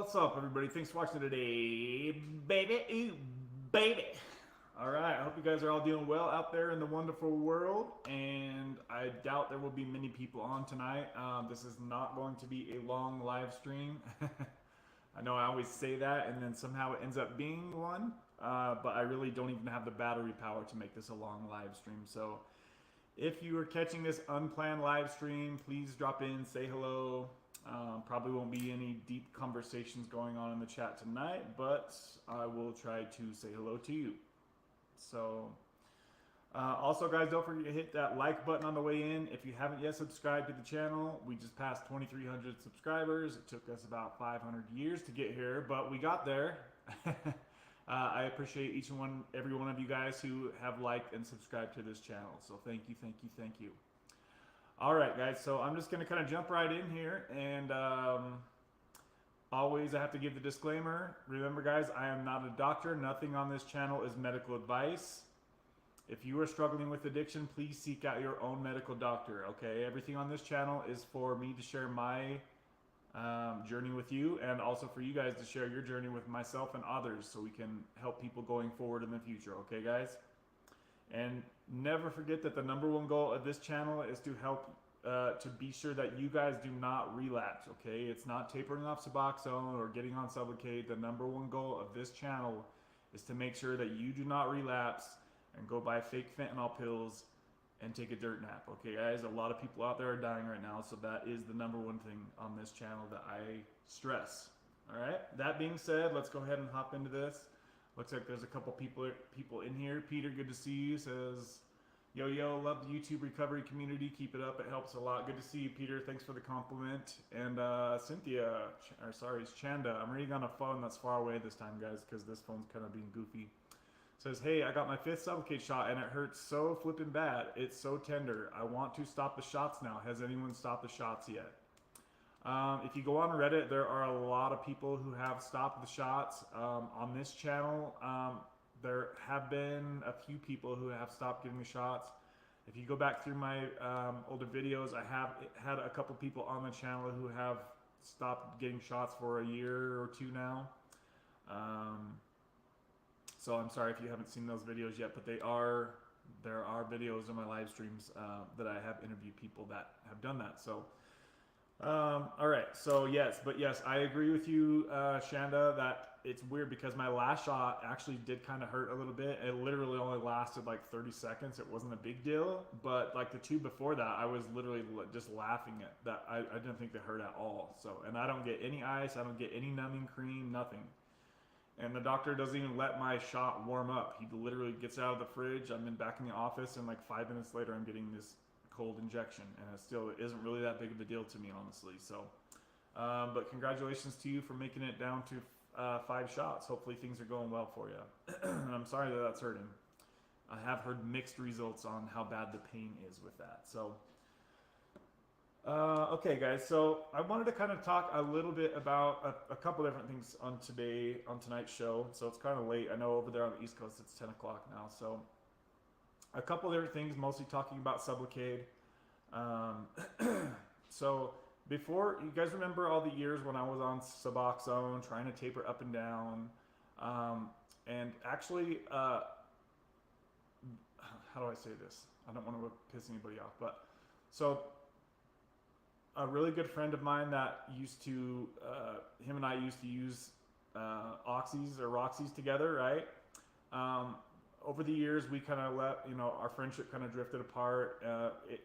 What's up, everybody? Thanks for watching today, baby. Ooh, baby. All right, I hope you guys are all doing well out there in the wonderful world, and I doubt there will be many people on tonight. This is not going to be a long live stream. I know I always say that, and then somehow it ends up being one, but I really don't even have the battery power to make this a long live stream. So if you are catching this unplanned live stream, please drop in, say hello. Probably won't be any deep conversations going on in the chat tonight, but I will try to say hello to you. So, also, guys, don't forget to hit that like button on the way in. If you haven't yet subscribed to the channel, we just passed 2,300 subscribers. It took us about 500 years to get here, but we got there. I appreciate each and every one of you guys who have liked and subscribed to this channel. So thank you, thank you, thank you. All right, guys, so I'm just going to kind of jump right in here, and always I have to give the disclaimer. Remember, guys, I am not a doctor. Nothing on this channel is medical advice. If you are struggling with addiction, please seek out your own medical doctor, okay? Everything on this channel is for me to share my journey with you, and also for you guys to share your journey with myself and others so we can help people going forward in the future, okay, guys? And never forget that the #1 goal of this channel is to help to be sure that you guys do not relapse, okay? It's not tapering off Suboxone or getting on Sublocade. The #1 goal of this channel is to make sure that you do not relapse and go buy fake fentanyl pills and take a dirt nap, okay, guys? A lot of people out there are dying right now, so that is the #1 thing on this channel that I stress, all right? That being said, let's go ahead and hop into this. Looks like there's a couple people in here. Peter, good to see you, says, yo, love the YouTube recovery community. Keep it up. It helps a lot. Good to see you, Peter. Thanks for the compliment. And Cynthia, or sorry, it's Chanda. I'm reading on a phone that's far away this time, guys, because this phone's kind of being goofy. Says, hey, I got my 5th Sublocade shot, and it hurts so flipping bad. It's so tender. I want to stop the shots now. Has anyone stopped the shots yet? If you go on Reddit, there are a lot of people who have stopped the shots. On this channel, there have been a few people who have stopped giving the shots. If you go back through my older videos, I have had a couple people on the channel who have stopped getting shots for a year or two now. So I'm sorry if you haven't seen those videos yet, but there are videos in my live streams that I have interviewed people that have done that. So. All right, so yes, I agree with you, Shanda, that it's weird because my last shot actually did kind of hurt a little bit. It literally only lasted like 30 seconds. It wasn't a big deal, but like the 2 before that, I was literally just laughing at that. I didn't think they hurt at all. So, and I don't get any ice, I don't get any numbing cream, nothing. And the doctor doesn't even let my shot warm up. He literally gets out of the fridge. I'm back in the office, and like 5 minutes later, I'm getting this cold injection, and it still isn't really that big of a deal to me, honestly. So but congratulations to you for making it down to 5 shots. Hopefully things are going well for you. And I'm sorry that that's hurting. I have heard mixed results on how bad the pain is with that. So okay, guys, so I wanted to kind of talk a little bit about a couple different things on tonight's show. So it's kind of late. I know over there on the East Coast it's 10 o'clock now. So a couple different things, mostly talking about Sublocade. So before, you guys remember all the years when I was on Suboxone, trying to taper up and down, and actually, how do I say this? I don't want to piss anybody off, but so a really good friend of mine that used to, him and I used to use oxys or roxys together, right? Over the years, we kind of let, our friendship kind of drifted apart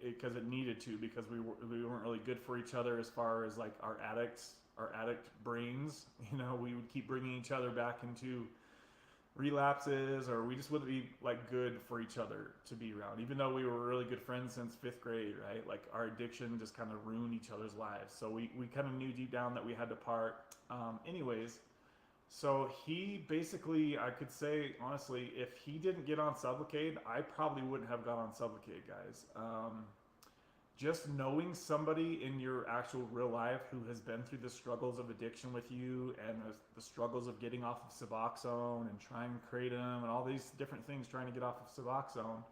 because it needed to, because we weren't really good for each other as far as like our addict brains. We would keep bringing each other back into relapses, or we just wouldn't be like good for each other to be around, even though we were really good friends since 5th grade, right? Like our addiction just kind of ruined each other's lives. So we kind of knew deep down that we had to part. Anyways. So he basically, I could say, honestly, if he didn't get on Sublocade, I probably wouldn't have got on Sublocade, guys. Just knowing somebody in your actual real life who has been through the struggles of addiction with you, and the struggles of getting off of Suboxone and trying kratom and all these different things trying to get off of Suboxone,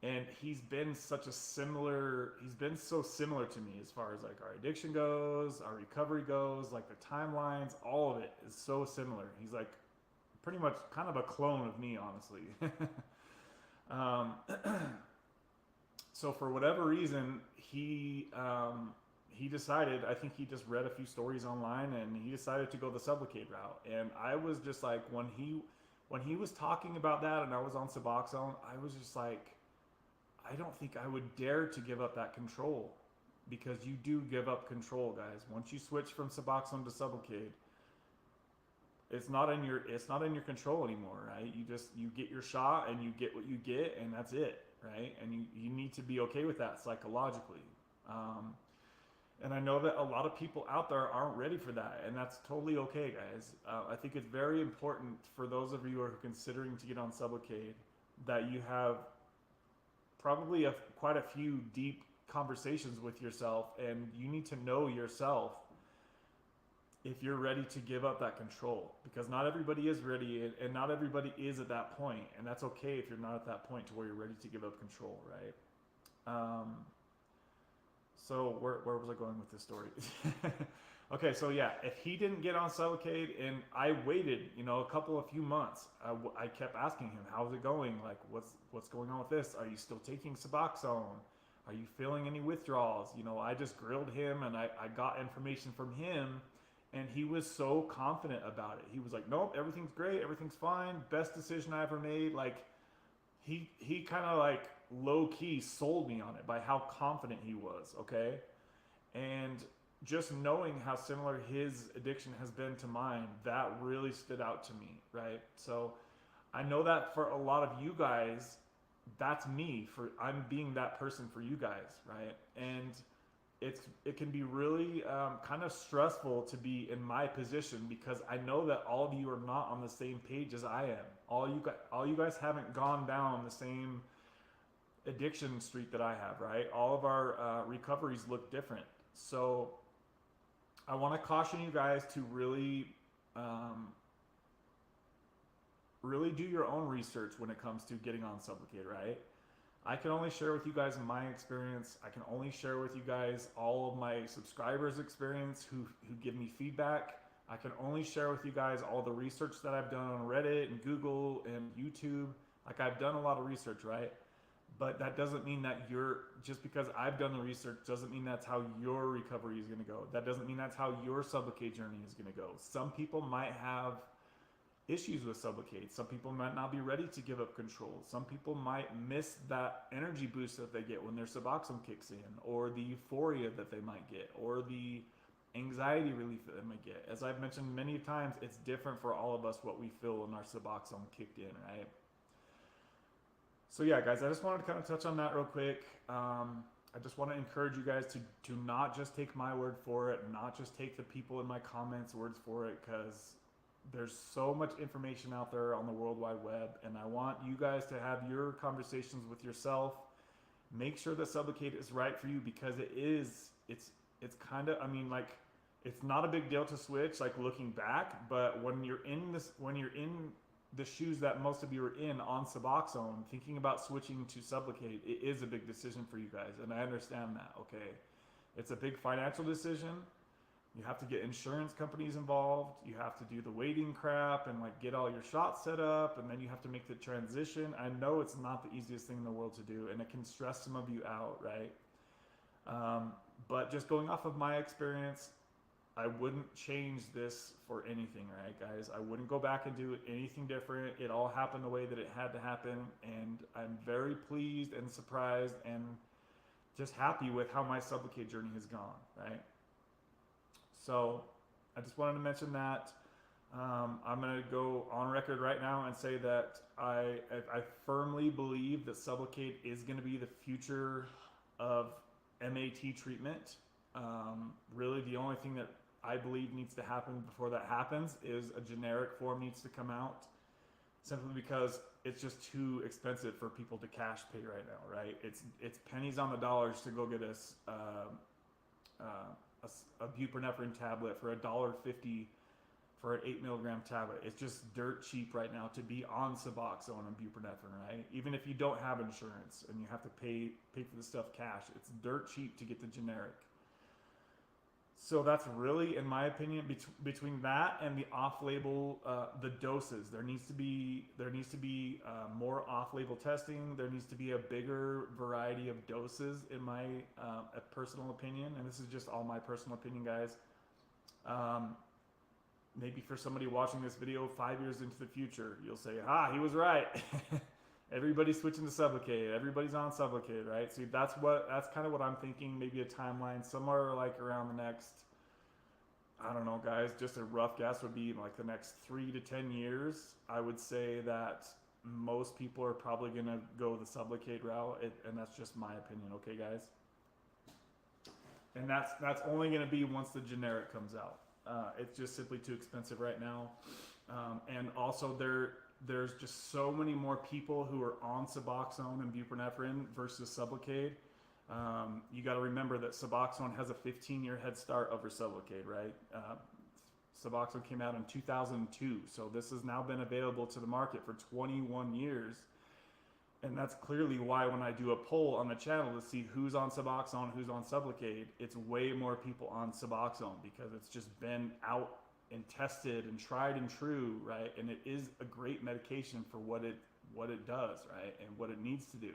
And he's been so similar to me as far as like our addiction goes, our recovery goes, like the timelines, all of it is so similar. He's like pretty much kind of a clone of me, honestly. um, so for whatever reason, he decided, I think he just read a few stories online and he decided to go the Sublocade route. And I was just like, when he was talking about that and I was on Suboxone, I was just like, I don't think I would dare to give up that control, because you do give up control, guys. Once you switch from Suboxone to Sublocade, it's not in your control anymore, right? You get your shot and you get what you get, and that's it, right? And you need to be okay with that psychologically. And I know that a lot of people out there aren't ready for that, and that's totally okay, guys. I think it's very important for those of you who are considering to get on Sublocade that you have probably quite a few deep conversations with yourself, and you need to know yourself if you're ready to give up that control, because not everybody is ready, and not everybody is at that point, and that's okay if you're not at that point to where you're ready to give up control, right? So where was I going with this story? Okay, so yeah, if he didn't get on Sublocade, and I waited, a few months, I kept asking him, how's it going? Like, what's going on with this? Are you still taking Suboxone? Are you feeling any withdrawals? I just grilled him, and I got information from him, and he was so confident about it. He was like, nope, everything's great, everything's fine, best decision I ever made. Like, he kind of like low-key sold me on it by how confident he was, okay? And just knowing how similar his addiction has been to mine, that really stood out to me, right? So I know that for a lot of you guys, that's me. I'm being that person for you guys, right? And it can be really kind of stressful to be in my position, because I know that all of you are not on the same page as I am. All you guys haven't gone down the same addiction street that I have, right? All of our recoveries look different. So I want to caution you guys to really do your own research when it comes to getting on Sublocade, right? I can only share with you guys my experience. I can only share with you guys all of my subscribers' experience who give me feedback. I can only share with you guys all the research that I've done on Reddit and Google and YouTube. Like, I've done a lot of research, right? But that doesn't mean that just because I've done the research doesn't mean that's how your recovery is going to go. That doesn't mean that's how your Sublocade journey is going to go. Some people might have issues with Sublocade. Some people might not be ready to give up control. Some people might miss that energy boost that they get when their Suboxone kicks in, or the euphoria that they might get, or the anxiety relief that they might get. As I've mentioned many times, it's different for all of us what we feel when our Suboxone kicked in, right? So yeah, guys, I just wanted to kind of touch on that real quick. I just want to encourage you guys to not just take my word for it, not just take the people in my comments words for it, because there's so much information out there on the World Wide Web, and I want you guys to have your conversations with yourself. Make sure that Sublocade is right for you, because it's kind of, it's not a big deal to switch, like looking back, but when you're in the shoes that most of you are in on Suboxone, thinking about switching to Sublocade, it is a big decision for you guys, and I understand that, okay? It's a big financial decision. You have to get insurance companies involved. You have to do the waiting crap and like get all your shots set up, and then you have to make the transition. I know it's not the easiest thing in the world to do, and it can stress some of you out, right? But just going off of my experience, I wouldn't change this for anything, right, guys? I wouldn't go back and do anything different. It all happened the way that it had to happen, and I'm very pleased and surprised and just happy with how my Sublocade journey has gone, right? So I just wanted to mention that. I'm going to go on record right now and say that I firmly believe that Sublocade is going to be the future of MAT treatment. Really, the only thing that I believe needs to happen before that happens is a generic form needs to come out, simply because it's just too expensive for people to cash pay right now, right? It's pennies on the dollars to go get us a buprenorphine tablet for $1.50 for an 8 milligram tablet. It's just dirt cheap right now to be on Suboxone and buprenorphine, right? Even if you don't have insurance and you have to pay for the stuff cash, it's dirt cheap to get the generic. So that's really, in my opinion, between that and the off-label, the doses, there needs to be more off-label testing. There needs to be a bigger variety of doses, in my personal opinion. And this is just all my personal opinion, guys. Maybe for somebody watching this video 5 years into the future, you'll say, he was right. Everybody's switching to Sublocade. Everybody's on Sublocade, right? See, that's kind of what I'm thinking. Maybe a timeline somewhere like around the next, I don't know, guys, just a rough guess would be like the next 3 to 10 years. I would say that most people are probably going to go the Sublocade route, and that's just my opinion, okay, guys? And that's only going to be once the generic comes out. It's just simply too expensive right now. And also there's just so many more people who are on Suboxone and buprenorphine versus Sublocade. You got to remember that Suboxone has a 15-year head start over Sublocade, right? Suboxone came out in 2002, so this has now been available to the market for 21 years. And that's clearly why when I do a poll on the channel to see who's on Suboxone, who's on Sublocade, it's way more people on Suboxone because it's just been out and tested and tried and true, right? And it is a great medication for what it does, right? And what it needs to do.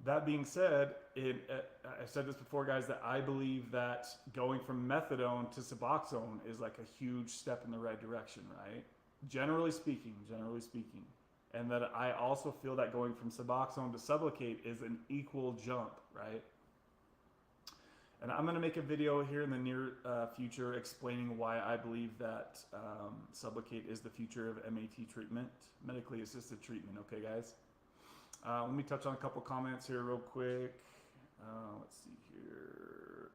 That being said, I've said this before, guys, that I believe that going from methadone to Suboxone is like a huge step in the right direction, right? Generally speaking. And that I also feel that going from Suboxone to Sublocade is an equal jump, right? And I'm going to make a video here in the near future explaining why I believe that Sublocade is the future of MAT treatment, medically assisted treatment, okay, guys? Let me touch on a couple comments here real quick. Let's see here.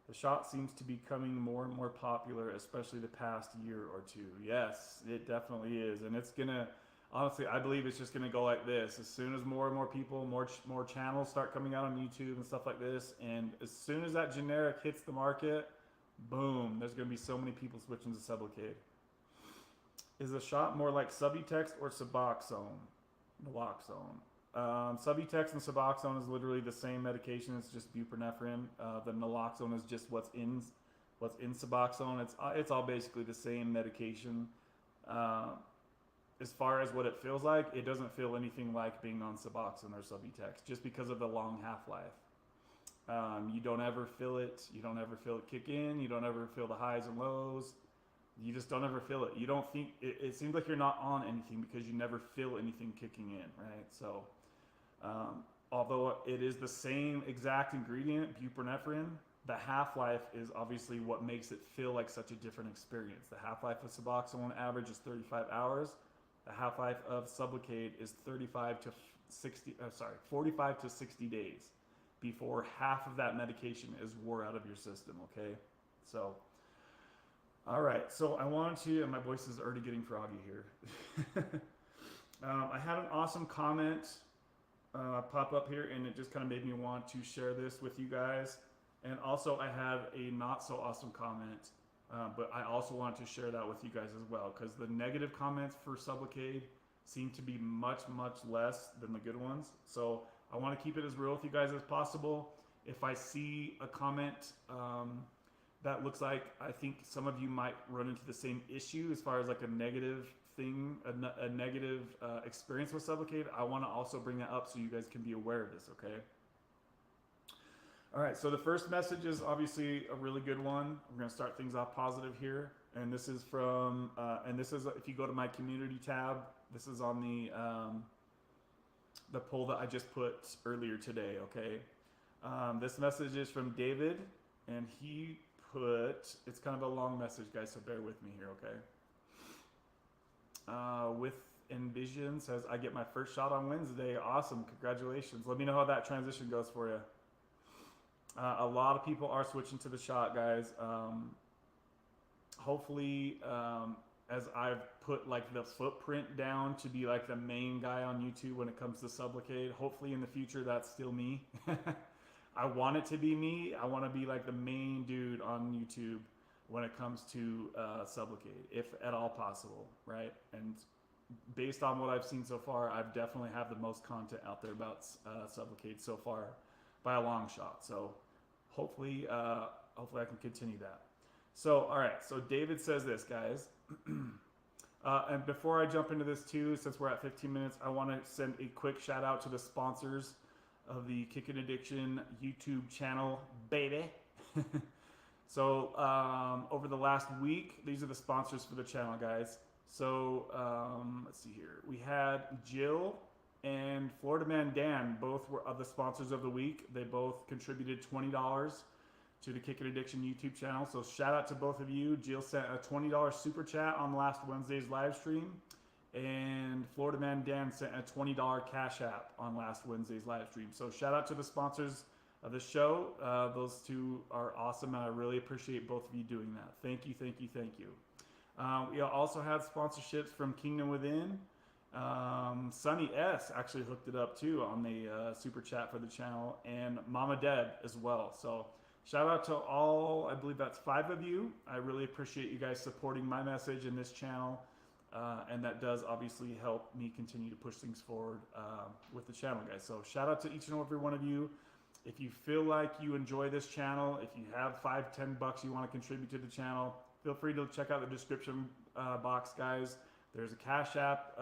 The shot seems to be becoming more and more popular, especially the past year or two. Yes, it definitely is. And it's going to, honestly, I believe it's just going to go like this. As soon as more and more people, more channels start coming out on YouTube and stuff like this, and as soon as that generic hits the market, boom, there's going to be so many people switching to Sublocade. Is the shot more like Subutex or Suboxone? Naloxone. Subutex and Suboxone is literally the same medication. It's just buprenorphine. The naloxone is just what's in Suboxone. It's all basically the same medication. As far as what it feels like, it doesn't feel anything like being on Suboxone or Subutex, just because of the long half-life. You don't ever feel it. You don't ever feel it kick in. You don't ever feel the highs and lows. You just don't ever feel it. You don't think, it seems like you're not on anything because you never feel anything kicking in, right? So, although it is the same exact ingredient, buprenorphine, the half-life is obviously what makes it feel like such a different experience. The half-life of Suboxone average is 35 hours. The half-life of Sublocade is 45 to 60 days before half of that medication is wore out of your system, okay? So, all right, so I wanted to, and my voice is already getting froggy here. I had an awesome comment pop up here, and it just kind of made me want to share this with you guys. And also I had a not so awesome comment, but I also wanted to share that with you guys as well, because the negative comments for Sublocade seem to be much, much less than the good ones. So I want to keep it as real with you guys as possible. If I see a comment that looks like I think some of you might run into the same issue as far as like a negative thing, a negative experience with Sublocade, I want to also bring that up so you guys can be aware of this, okay? All right, so the first message is obviously a really good one. We're going to start things off positive here. And this is from, if you go to my community tab, this is on the poll that I just put earlier today, okay? This message is from David, and he put, it's kind of a long message, guys, so bear with me here, okay? With Envision says, I get my first shot on Wednesday. Awesome, congratulations. Let me know how that transition goes for you. A lot of people are switching to the shot, guys. Hopefully, as I've put like the footprint down to be like the main guy on YouTube when it comes to Sublocade, hopefully in the future that's still me. I want it to be me. I want to be like the main dude on YouTube when it comes to Sublocade, if at all possible, right? And based on what I've seen so far, I've definitely have the most content out there about Sublocade so far by a long shot. So hopefully I can continue that. So, all right. So David says this, guys. And before I jump into this too, since we're at 15 minutes, I want to send a quick shout out to the sponsors of the Kickin' Addiction YouTube channel, baby. So over the last week, these are the sponsors for the channel, guys. So let's see here. We had Jill and Florida Man Dan, both were the sponsors of the week. They both contributed $20 to the Kickin' Addiction YouTube channel. So shout out to both of you. Jill sent a $20 super chat on last Wednesday's live stream. And Florida Man Dan sent a $20 cash app on last Wednesday's live stream. So shout out to the sponsors of the show. Those two are awesome, and I really appreciate both of you doing that. Thank you, thank you, thank you. We also had sponsorships from Kingdom Within. Sunny S actually hooked it up too on the super chat for the channel, and Mama Deb as well. So shout out to all, I believe that's 5 of you. I really appreciate you guys supporting my message in this channel. And that does obviously help me continue to push things forward with the channel, guys. So shout out to each and every one of you. If you feel like you enjoy this channel, if you have $5-10 you want to contribute to the channel, feel free to check out the description box, guys. There's a Cash App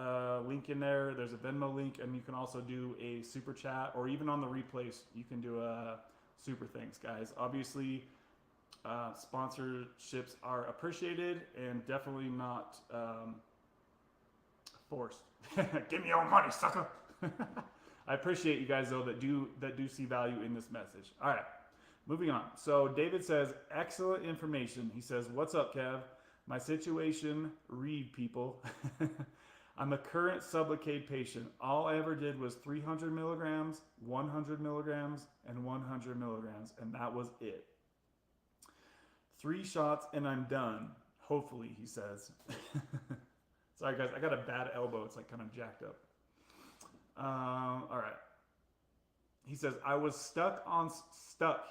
link in there. There's a Venmo link, and you can also do a super chat, or even on the replays, you can do a super thanks, guys. Obviously, sponsorships are appreciated and definitely not forced. Give me your money, sucker. I appreciate you guys though that do see value in this message. All right, moving on. So David says, excellent information. He says, what's up, Kev? My situation, read people. I'm a current Sublocade patient. All I ever did was 300 milligrams, 100 milligrams, and 100 milligrams, and that was it. 3 shots and I'm done. Hopefully, he says. Sorry, guys, I got a bad elbow. It's like kind of jacked up. All right. He says, I was stuck,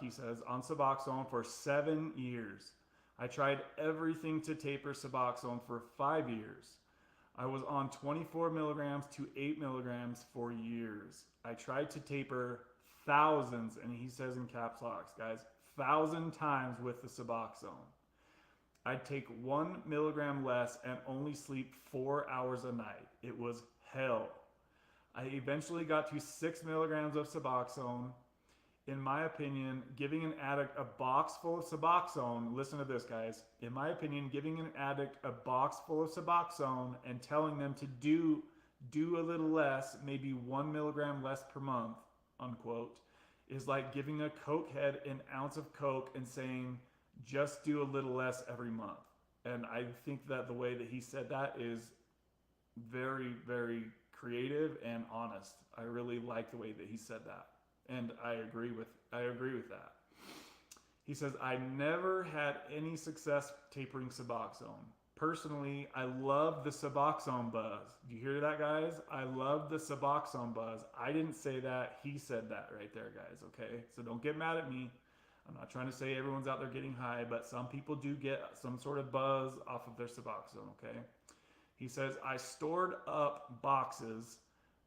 he says, on Suboxone for 7 years. I tried everything to taper Suboxone for 5 years. I was on 24 milligrams to 8 milligrams for years. I tried to taper thousands, and he says in caps locks, guys, 1,000 times with the Suboxone. I'd take 1 milligram less and only sleep 4 hours a night. It was hell. I eventually got to 6 milligrams of Suboxone. In my opinion, giving an addict a box full of Suboxone, listen to this, guys. In my opinion, giving an addict a box full of Suboxone and telling them to do a little less, maybe 1 milligram less per month, unquote, is like giving a cokehead an ounce of coke and saying, just do a little less every month. And I think that the way that he said that is very, very creative and honest. I really like the way that he said that. And I agree with that. He says, I never had any success tapering Suboxone. Personally, I love the Suboxone buzz. Do you hear that, guys? I love the Suboxone buzz. I didn't say that. He said that right there, guys, okay? So don't get mad at me. I'm not trying to say everyone's out there getting high, but some people do get some sort of buzz off of their Suboxone, okay? He says, I stored up boxes,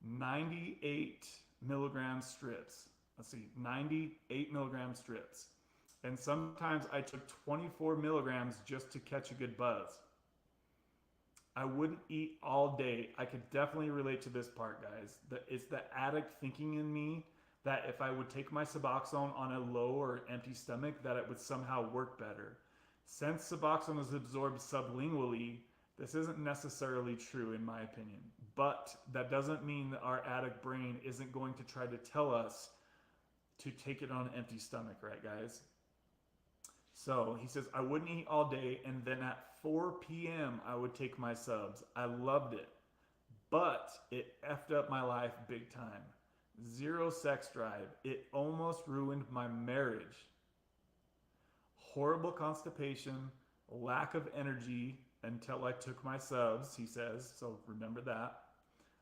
98 milligram strips. Let's see, 98 milligram strips. And sometimes I took 24 milligrams just to catch a good buzz. I wouldn't eat all day. I could definitely relate to this part, guys. It's the addict thinking in me that if I would take my Suboxone on a low or empty stomach, that it would somehow work better. Since Suboxone is absorbed sublingually, this isn't necessarily true in my opinion. But that doesn't mean that our addict brain isn't going to try to tell us to take it on an empty stomach, right, guys? So he says, I wouldn't eat all day, and then at 4 p.m. I would take my subs. I loved it, but it effed up my life big time. 0 sex drive. It almost ruined my marriage. Horrible constipation, lack of energy until I took my subs, he says. So remember that.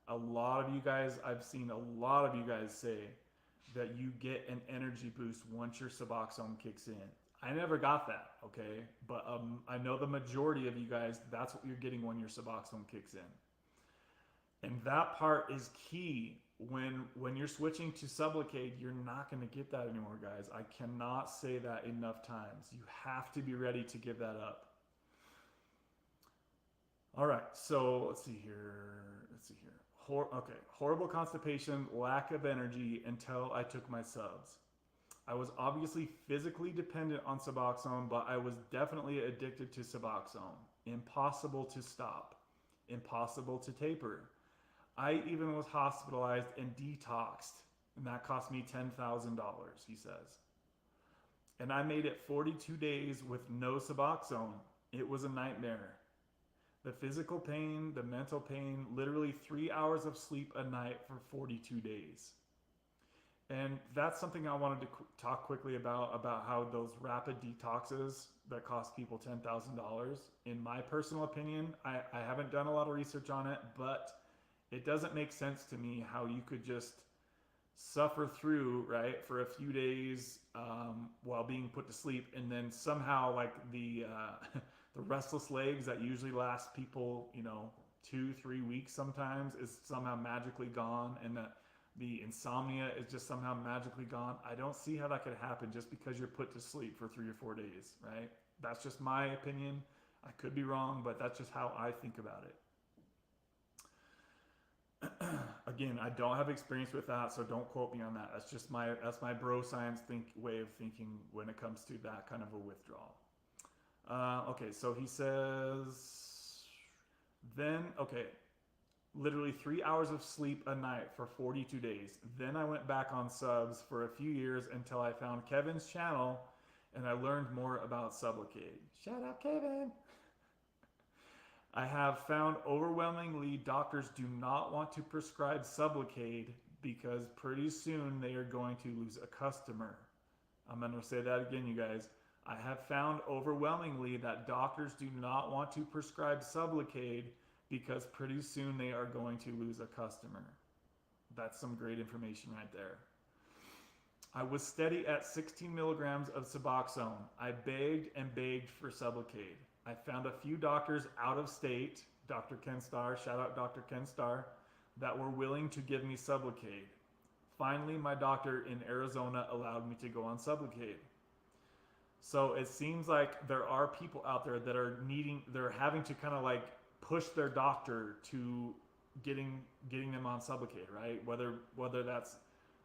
A lot of you guys, I've seen a lot of you guys say that you get an energy boost once your Suboxone kicks in. I never got that, okay? But I know the majority of you guys, that's what you're getting when your Suboxone kicks in. And that part is key. When you're switching to Sublocade, you're not going to get that anymore, guys. I cannot say that enough times. You have to be ready to give that up. All right, so let's see here. Okay, horrible constipation, lack of energy until I took my subs. I was obviously physically dependent on Suboxone, but I was definitely addicted to Suboxone. Impossible to stop. Impossible to taper. I even was hospitalized and detoxed, and that cost me $10,000, he says. And I made it 42 days with no Suboxone. It was a nightmare. The physical pain, the mental pain, literally 3 hours of sleep a night for 42 days. And that's something I wanted to talk quickly about how those rapid detoxes that cost people $10,000. In my personal opinion, I haven't done a lot of research on it, but it doesn't make sense to me how you could just suffer through, right, for a few days while being put to sleep, and then somehow like the restless legs that usually last people, 2-3 weeks sometimes, is somehow magically gone, and that the insomnia is just somehow magically gone. I don't see how that could happen just because you're put to sleep for 3 or 4 days, right? That's just my opinion. I could be wrong, but that's just how I think about it. Again, I don't have experience with that, so don't quote me on that. That's my bro science way of thinking when it comes to that kind of a withdrawal. Okay, so he says, literally 3 hours of sleep a night for 42 days. Then I went back on subs for a few years until I found Kevin's channel and I learned more about Sublocade. Shout out, Kevin! I have found overwhelmingly doctors do not want to prescribe Sublocade because pretty soon they are going to lose a customer. I'm going to say that again, you guys. I have found overwhelmingly that doctors do not want to prescribe Sublocade because pretty soon they are going to lose a customer. That's some great information right there. I was steady at 16 milligrams of Suboxone. I begged and begged for Sublocade. I found a few doctors out of state, Dr. Ken Starr, shout out Dr. Ken Starr, that were willing to give me Sublocade. Finally, my doctor in Arizona allowed me to go on Sublocade. So it seems like there are people out there that are they're having to kind of like push their doctor to getting them on Sublocade, right? Whether that's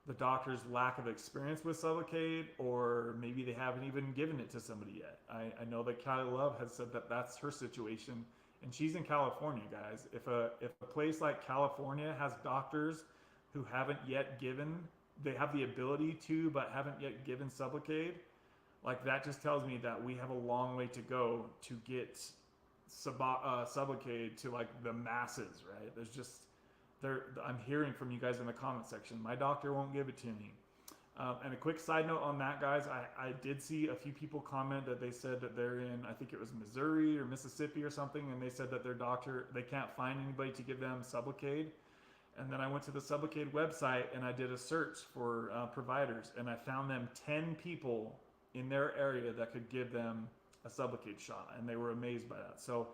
the doctor's lack of experience with Sublocade, or maybe they haven't even given it to somebody yet. I know that Kylie Love has said that that's her situation, and she's in California, guys. If a place like California has doctors who haven't yet they have the ability to, but haven't yet given Sublocade, like that just tells me that we have a long way to go to get Sublocade to like the masses, right? I'm hearing from you guys in the comment section, my doctor won't give it to me. And a quick side note on that, guys, I did see a few people comment that they said that they're in, I think it was Missouri or Mississippi or something, and they said that their doctor, they can't find anybody to give them Sublocade. And then I went to the Sublocade website and I did a search for providers, and I found them 10 people in their area that could give them a Sublocade shot, and they were amazed by that. So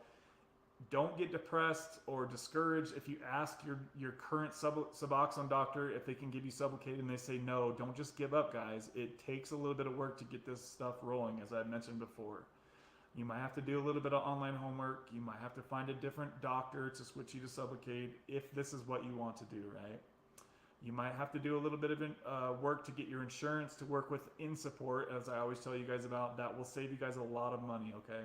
don't get depressed or discouraged if you ask your current Suboxone doctor if they can give you Sublocade and they say no. Don't just give up, guys. It takes a little bit of work to get this stuff rolling, as I mentioned before. You might have to do a little bit of online homework. You might have to find a different doctor to switch you to Sublocade if this is what you want to do, right? You might have to do a little bit of work to get your insurance to work with InSupport, as I always tell you guys about. That will save you guys a lot of money, okay?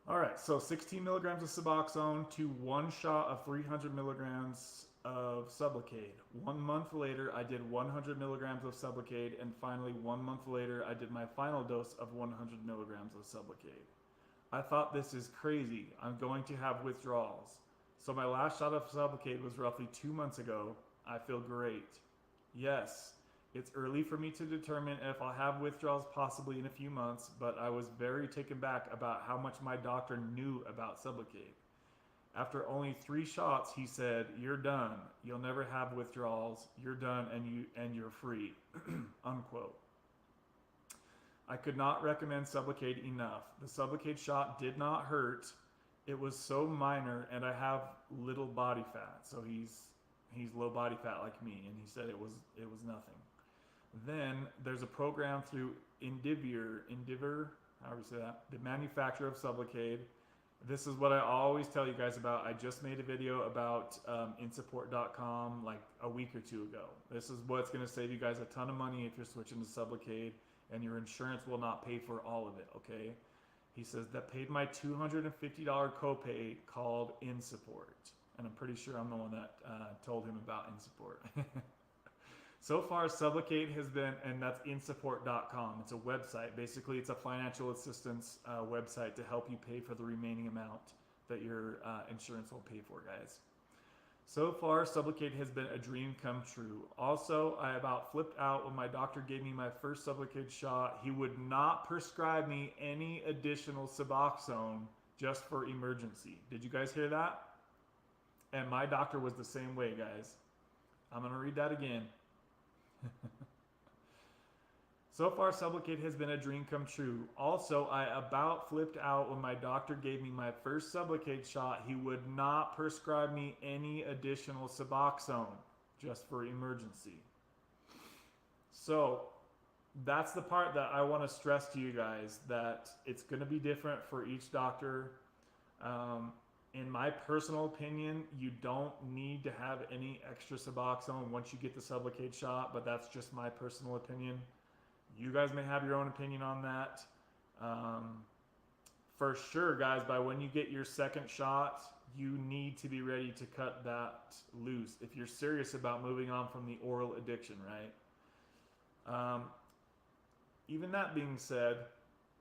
All right, so 16 milligrams of Suboxone to 1 shot of 300 milligrams of Sublocade. 1 month later, I did 100 milligrams of Sublocade, and finally 1 month later, I did my final dose of 100 milligrams of Sublocade. I thought, this is crazy. I'm going to have withdrawals. So my last shot of Sublocade was roughly 2 months ago. I feel great. Yes, it's early for me to determine if I'll have withdrawals possibly in a few months, but I was very taken back about how much my doctor knew about Sublocade. After only 3 shots, he said, "You're done. You'll never have withdrawals. You're done and you're free." Unquote. I could not recommend Sublocade enough. The Sublocade shot did not hurt. It was so minor, and I have little body fat, so he's low body fat like me, and he said it was nothing. Then there's a program through Indivior, however you say that, the manufacturer of Sublocade. This is what I always tell you guys about. I just made a video about insupport.com like a week or two ago. This is what's going to save you guys a ton of money if you're switching to Sublocade, and your insurance will not pay for all of it, okay? He says that paid my $250 copay called InSupport. And I'm pretty sure I'm the one that told him about InSupport. So far, Sublocade has been, and that's insupport.com. It's a website. Basically, it's a financial assistance website to help you pay for the remaining amount that your insurance will pay for, guys. So far, Sublocade has been a dream come true. Also, I about flipped out when my doctor gave me my first Sublocade shot. He would not prescribe me any additional Suboxone just for emergency. Did you guys hear that? And my doctor was the same way, guys. I'm going to read that again. So far, Sublocade has been a dream come true. Also, I about flipped out when my doctor gave me my first Sublocade shot. He would not prescribe me any additional Suboxone, just for emergency. So, that's the part that I want to stress to you guys, that it's going to be different for each doctor. In my personal opinion, you don't need to have any extra Suboxone once you get the Sublocade shot, but that's just my personal opinion. You guys may have your own opinion on that. For sure, guys, by when you get your second shot, you need to be ready to cut that loose if you're serious about moving on from the oral addiction, right? Even that being said,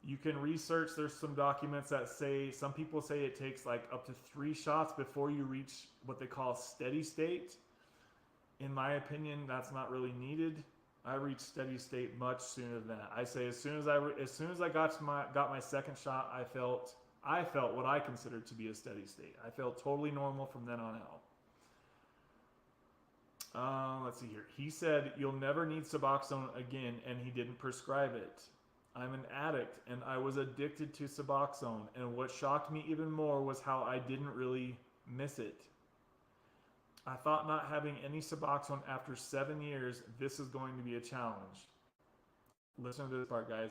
you can research. There's some documents that say, some people say it takes like up to 3 shots before you reach what they call steady state. In my opinion, that's not really needed. I reached steady state much sooner than that. I say as soon as I got my second shot, I felt what I considered to be a steady state. I felt totally normal from then on out. Let's see here. He said you'll never need Suboxone again, and he didn't prescribe it. I'm an addict, and I was addicted to Suboxone, and what shocked me even more was how I didn't really miss it. I thought not having any Suboxone after 7 years, this is going to be a challenge. Listen to this part, guys.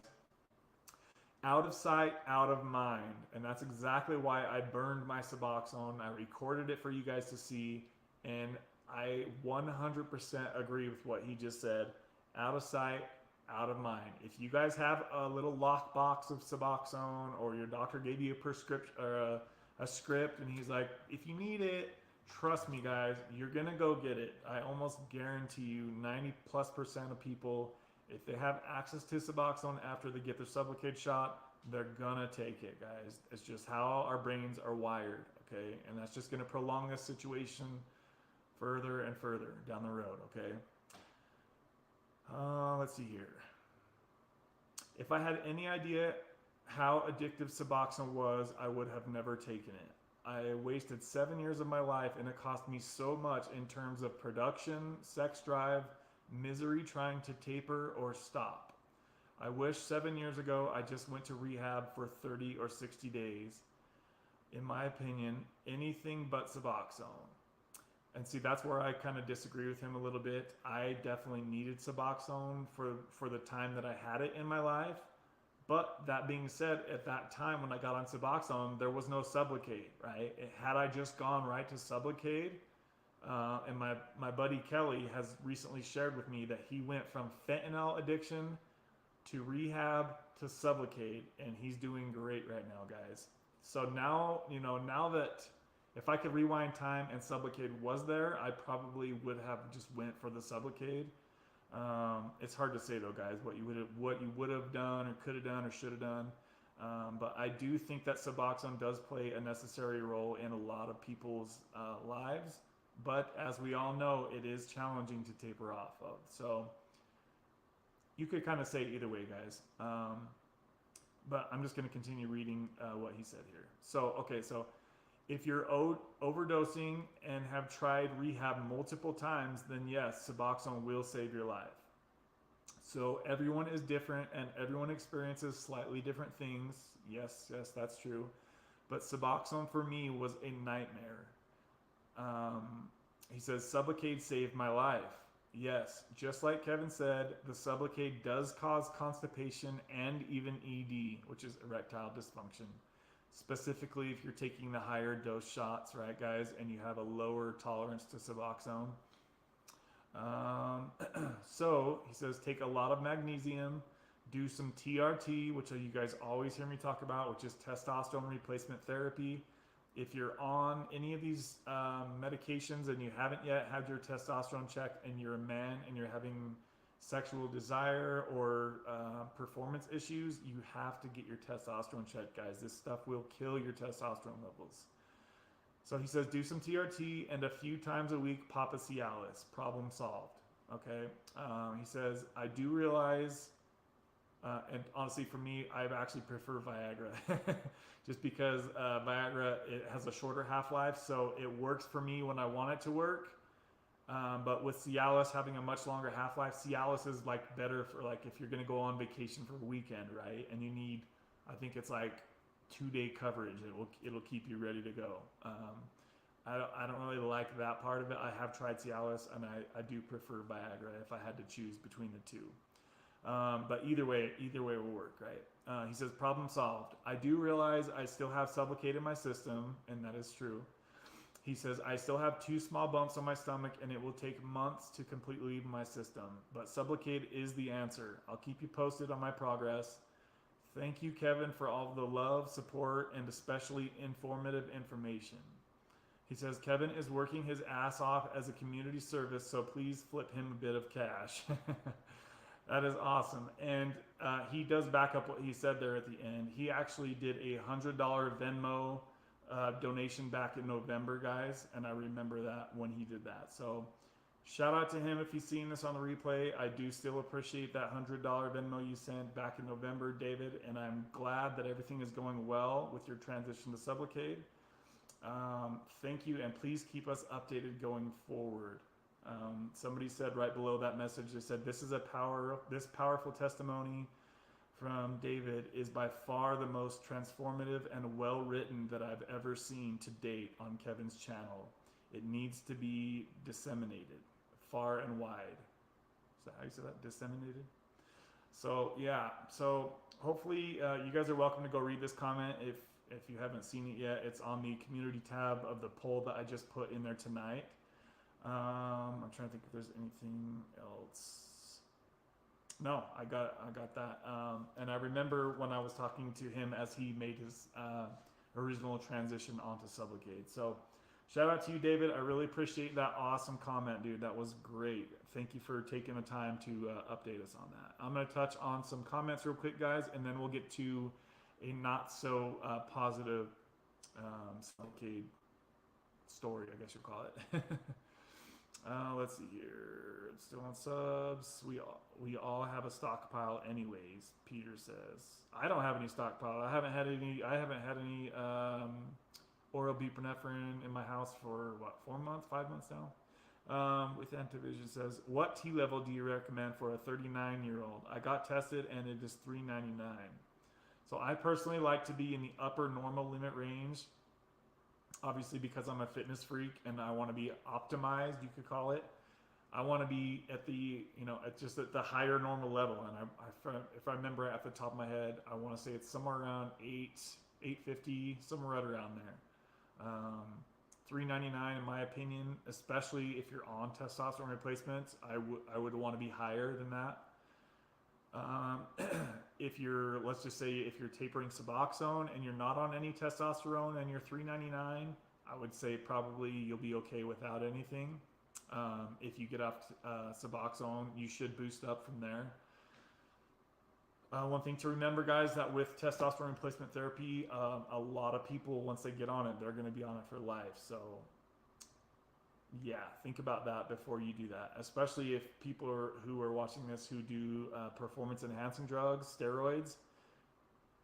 Out of sight, out of mind. And that's exactly why I burned my Suboxone. I recorded it for you guys to see, and I 100% agree with what he just said. Out of sight, out of mind. If you guys have a little lockbox of Suboxone, or your doctor gave you a prescription or a script, and he's like, if you need it, trust me, guys, you're gonna go get it. I almost guarantee you 90+% of people, if they have access to Suboxone after they get their Sublocade shot, they're gonna take it, guys. It's just how our brains are wired, okay? And that's just gonna prolong this situation further and further down the road, okay? Let's see here. If I had any idea how addictive Suboxone was, I would have never taken it. I wasted 7 years of my life, and it cost me so much in terms of production, sex drive, misery trying to taper or stop. I wish 7 years ago I just went to rehab for 30 or 60 days. In my opinion, anything but Suboxone. And see, that's where I kind of disagree with him a little bit. I definitely needed Suboxone for the time that I had it in my life. But that being said, at that time when I got on Suboxone, there was no Sublocade, right? Had I just gone right to Sublocade, and my buddy Kelly has recently shared with me that he went from fentanyl addiction to rehab to Sublocade, and he's doing great right now, guys. So now, now that if I could rewind time and Sublocade was there, I probably would have just went for the Sublocade. It's hard to say though, guys, what you would have done or could have done or should have done. But I do think that Suboxone does play a necessary role in a lot of people's lives. But as we all know, it is challenging to taper off of. So you could kind of say either way, guys. But I'm just going to continue reading what he said here. So, okay, so if you're overdosing and have tried rehab multiple times, then yes, Suboxone will save your life. So everyone is different and everyone experiences slightly different things. Yes, yes, that's true. But Suboxone for me was a nightmare. He says, Sublocade saved my life. Yes, just like Kevin said, the Sublocade does cause constipation and even ED, which is erectile dysfunction. Specifically, if you're taking the higher dose shots, right, guys, and you have a lower tolerance to Suboxone. So he says, take a lot of magnesium, do some TRT, which you guys always hear me talk about, which is testosterone replacement therapy. If you're on any of these medications and you haven't yet had your testosterone checked and you're a man and you're having sexual desire or performance issues, you have to get your testosterone checked, guys. This stuff will kill your testosterone levels. So he says, do some TRT and a few times a week pop a Cialis. Problem solved. Okay. He says, I do realize, and honestly for me, I actually prefer Viagra just because Viagra, it has a shorter half-life, so it works for me when I want it to work. But with Cialis having a much longer half-life, Cialis is like better for like if you're going to go on vacation for a weekend, right? And you need, I think it's like 2-day coverage. It'll keep you ready to go. I don't really like that part of it. I have tried Cialis and I do prefer Viagra if I had to choose between the two. But either way will work, right? He says, problem solved. I do realize I still have Sublocade in my system, and that is true. He says, I still have 2 small bumps on my stomach, and it will take months to completely leave my system. But Sublocade is the answer. I'll keep you posted on my progress. Thank you, Kevin, for all the love, support, and especially informative information. He says, Kevin is working his ass off as a community service, so please flip him a bit of cash. That is awesome. And he does back up what he said there at the end. He actually did a $100 Venmo donation back in November, guys. And I remember that when he did that. So shout out to him if he's seeing this on the replay. I do still appreciate that $100 Venmo you sent back in November, David. And I'm glad that everything is going well with your transition to Sublocade. Thank you. And please keep us updated going forward. Somebody said right below that message, they said, this powerful testimony from David is by far the most transformative and well written that I've ever seen to date on Kevin's channel. It needs to be disseminated far and wide. Is that how you say that? Disseminated? So yeah, so hopefully you guys are welcome to go read this comment if you haven't seen it yet. It's on the community tab of the poll that I just put in there tonight. I'm trying to think if there's anything else. No, I got that. And I remember when I was talking to him as he made his original transition onto Sublocade. So shout out to you, David. I really appreciate that awesome comment, dude. That was great. Thank you for taking the time to update us on that. I'm going to touch on some comments real quick, guys, and then we'll get to a not so positive Sublocade story, I guess you'll call it. Let's see here. I'm still on subs. We all have a stockpile anyways, Peter says. I don't have any stockpile. I haven't had any oral buprenorphine in my house for what, 4 months, 5 months now. With Antivision says, what T level do you recommend for a 39-year-old? I got tested and it is $3.99. So I personally like to be in the upper normal limit range. Obviously, because I'm a fitness freak and I want to be optimized, you could call it. I want to be at the, at the higher normal level. And if I remember at the top of my head, I want to say it's somewhere around 850, somewhere right around there. $3.99 in my opinion, especially if you're on testosterone replacements. I would want to be higher than that. If you're, let's just say if you're tapering Suboxone and you're not on any testosterone and you're $3.99, I would say probably you'll be okay without anything. If you get off Suboxone, you should boost up from there. One thing to remember, guys, that with testosterone replacement therapy, a lot of people, once they get on it, they're going to be on it for life. So yeah, think about that before you do that, especially if people who are watching this who do performance enhancing drugs, steroids.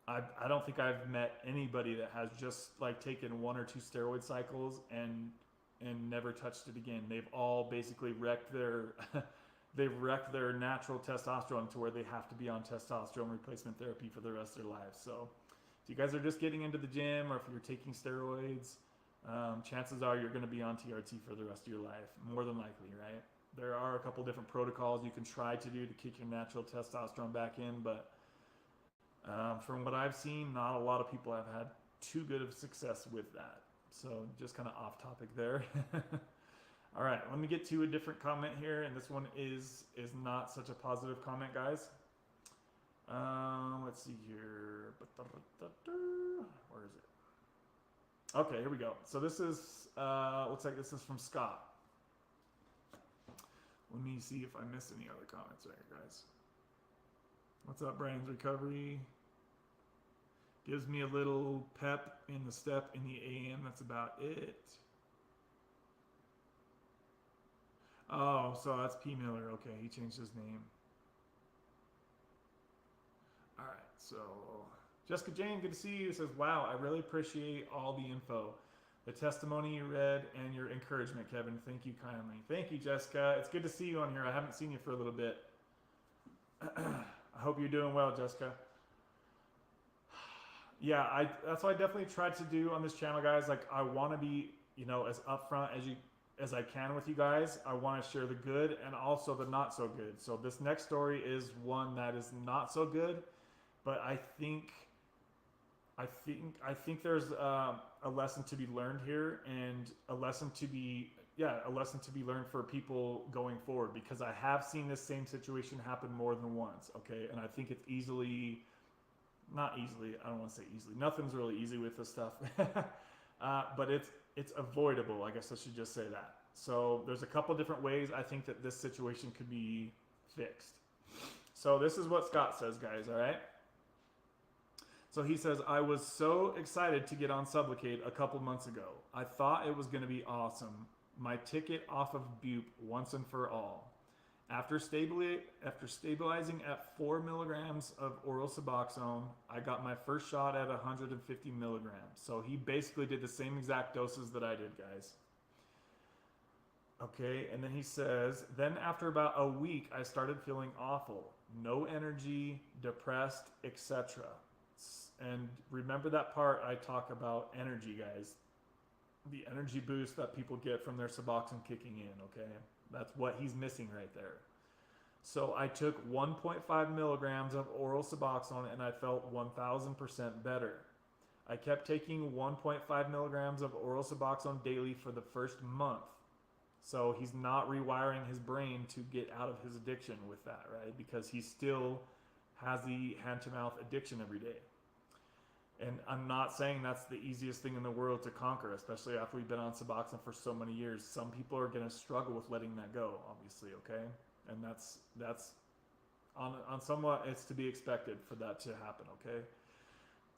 I don't think I've met anybody that has just like taken 1 or 2 steroid cycles and never touched it again. They've all basically wrecked their they've wrecked their natural testosterone to where they have to be on testosterone replacement therapy for the rest of their lives. So if you guys are just getting into the gym, or if you're taking steroids, chances are you're going to be on TRT for the rest of your life, more than likely, right? There are a couple different protocols you can try to do to kick your natural testosterone back in, but from what I've seen, not a lot of people have had too good of success with that. So just kind of off topic there. All right, let me get to a different comment here, and this one is not such a positive comment, guys. Let's see here. Where is it? Okay, here we go. So this is, looks like this is from Scott. Let me see if I missed any other comments right here, guys. What's up, Brandon's Recovery? Gives me a little pep in the step in the AM. That's about it. Oh, so that's P. Miller. Okay, he changed his name. All right, so Jessica Jane, good to see you. Says, wow, I really appreciate all the info, the testimony you read, and your encouragement, Kevin. Thank you kindly. Thank you, Jessica. It's good to see you on here. I haven't seen you for a little bit. I hope you're doing well, Jessica. Yeah, that's what I definitely tried to do on this channel, guys. Like, I want to be, as upfront as I can with you guys. I want to share the good and also the not so good. So this next story is one that is not so good, but I think there's a lesson to be learned here, and a lesson to be learned for people going forward, because I have seen this same situation happen more than once. Okay, and I think it's not easily. I don't want to say easily. Nothing's really easy with this stuff, but it's avoidable. I guess I should just say that. So there's a couple different ways I think that this situation could be fixed. So this is what Scott says, guys. All right. So he says, I was so excited to get on Sublocade a couple months ago. I thought it was going to be awesome. My ticket off of Bupe once and for all. After stabilizing at 4 milligrams of oral Suboxone, I got my first shot at 150 milligrams. So he basically did the same exact doses that I did, guys. Okay, and then he says, then after about a week, I started feeling awful. No energy, depressed, etc. And remember that part I talk about energy, guys. The energy boost that people get from their Suboxone kicking in, okay? That's what he's missing right there. So I took 1.5 milligrams of oral Suboxone and I felt 1000% better. I kept taking 1.5 milligrams of oral Suboxone daily for the first month. So he's not rewiring his brain to get out of his addiction with that, right? Because he still has the hand-to-mouth addiction every day. And I'm not saying that's the easiest thing in the world to conquer, especially after we've been on Suboxone for so many years. Some people are going to struggle with letting that go, obviously, okay? And that's on somewhat, it's to be expected for that to happen, okay?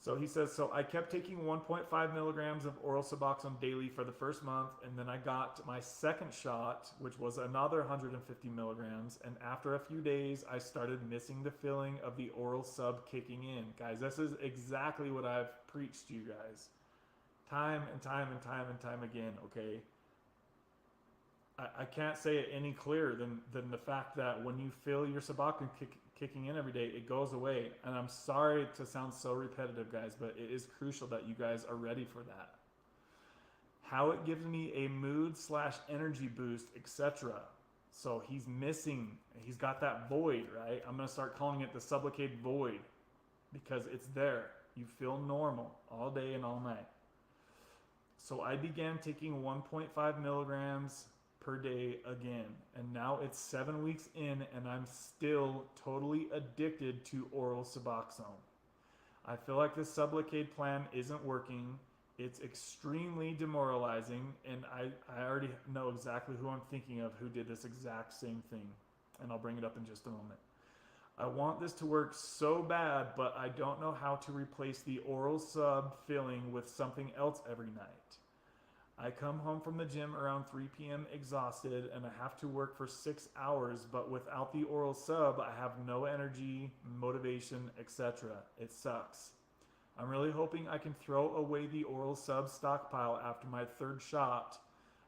So he says, so I kept taking 1.5 milligrams of oral Suboxone daily for the first month, and then I got my second shot, which was another 150 milligrams, and after a few days, I started missing the feeling of the oral sub kicking in. Guys, this is exactly what I've preached to you guys. Time and time and time and time again, okay? I can't say it any clearer than the fact that when you feel your Suboxone kicking in every day, it goes away. And I'm sorry to sound so repetitive, guys, but it is crucial that you guys are ready for that. How it gives me a mood/energy boost, etc. So he's got that void, right? I'm going to start calling it the Sublocade void, because it's there. You feel normal all day and all night. So I began taking 1.5 milligrams per day again, and now it's 7 weeks in and I'm still totally addicted to oral Suboxone. I feel like this Sublocade plan isn't working. It's extremely demoralizing, and I already know exactly who I'm thinking of who did this exact same thing, and I'll bring it up in just a moment. I want this to work so bad, but I don't know how to replace the oral sub feeling with something else every night. I come home from the gym around 3 p.m. exhausted, and I have to work for 6 hours, but without the oral sub, I have no energy, motivation, etc. It sucks. I'm really hoping I can throw away the oral sub stockpile after my third shot,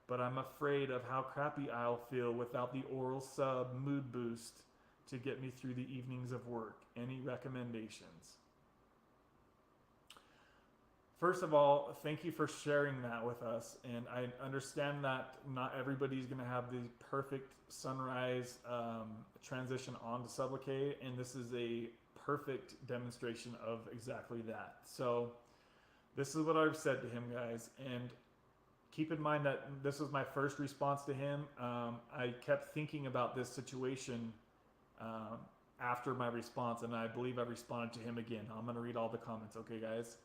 but I'm afraid of how crappy I'll feel without the oral sub mood boost to get me through the evenings of work. Any recommendations? First of all, thank you for sharing that with us. And I understand that not everybody's going to have the perfect sunrise transition onto Sublocade, and this is a perfect demonstration of exactly that. So this is what I've said to him, guys, and keep in mind that this was my first response to him. I kept thinking about this situation after my response, and I believe I responded to him again. I'm going to read all the comments, okay, guys?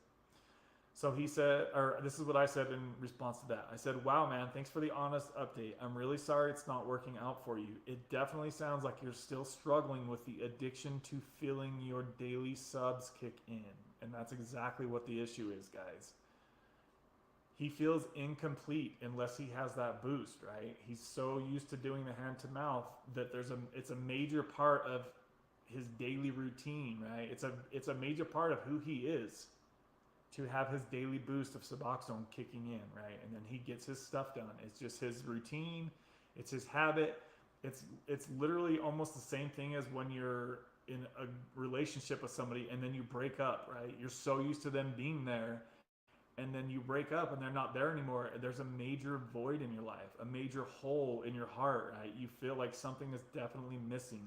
So he said, or this is what I said in response to that. I said, wow, man, thanks for the honest update. I'm really sorry it's not working out for you. It definitely sounds like you're still struggling with the addiction to feeling your daily subs kick in. And that's exactly what the issue is, guys. He feels incomplete unless he has that boost, right? He's so used to doing the hand to mouth that it's a major part of his daily routine, right? It's a major part of who he is, to have his daily boost of Suboxone kicking in, right? And then he gets his stuff done. It's just his routine. It's his habit. It's literally almost the same thing as when you're in a relationship with somebody and then you break up, right? You're so used to them being there, and then you break up and they're not there anymore. There's a major void in your life, a major hole in your heart, right? You feel like something is definitely missing.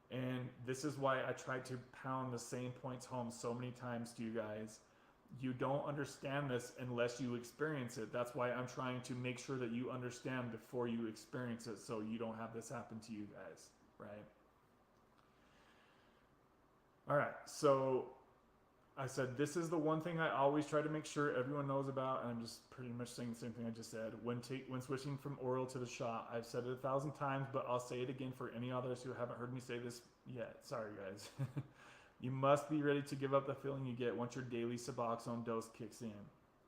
And this is why I try to pound the same points home so many times to you guys. You don't understand this unless you experience it. That's why I'm trying to make sure that you understand before you experience it, so you don't have this happen to you guys, right? All right, so I said this is the one thing I always try to make sure everyone knows about, and I'm just pretty much saying the same thing I just said. When switching from oral to the shot, I've said it 1,000 times, but I'll say it again for any others who haven't heard me say this yet. Sorry, guys. You must be ready to give up the feeling you get once your daily Suboxone dose kicks in.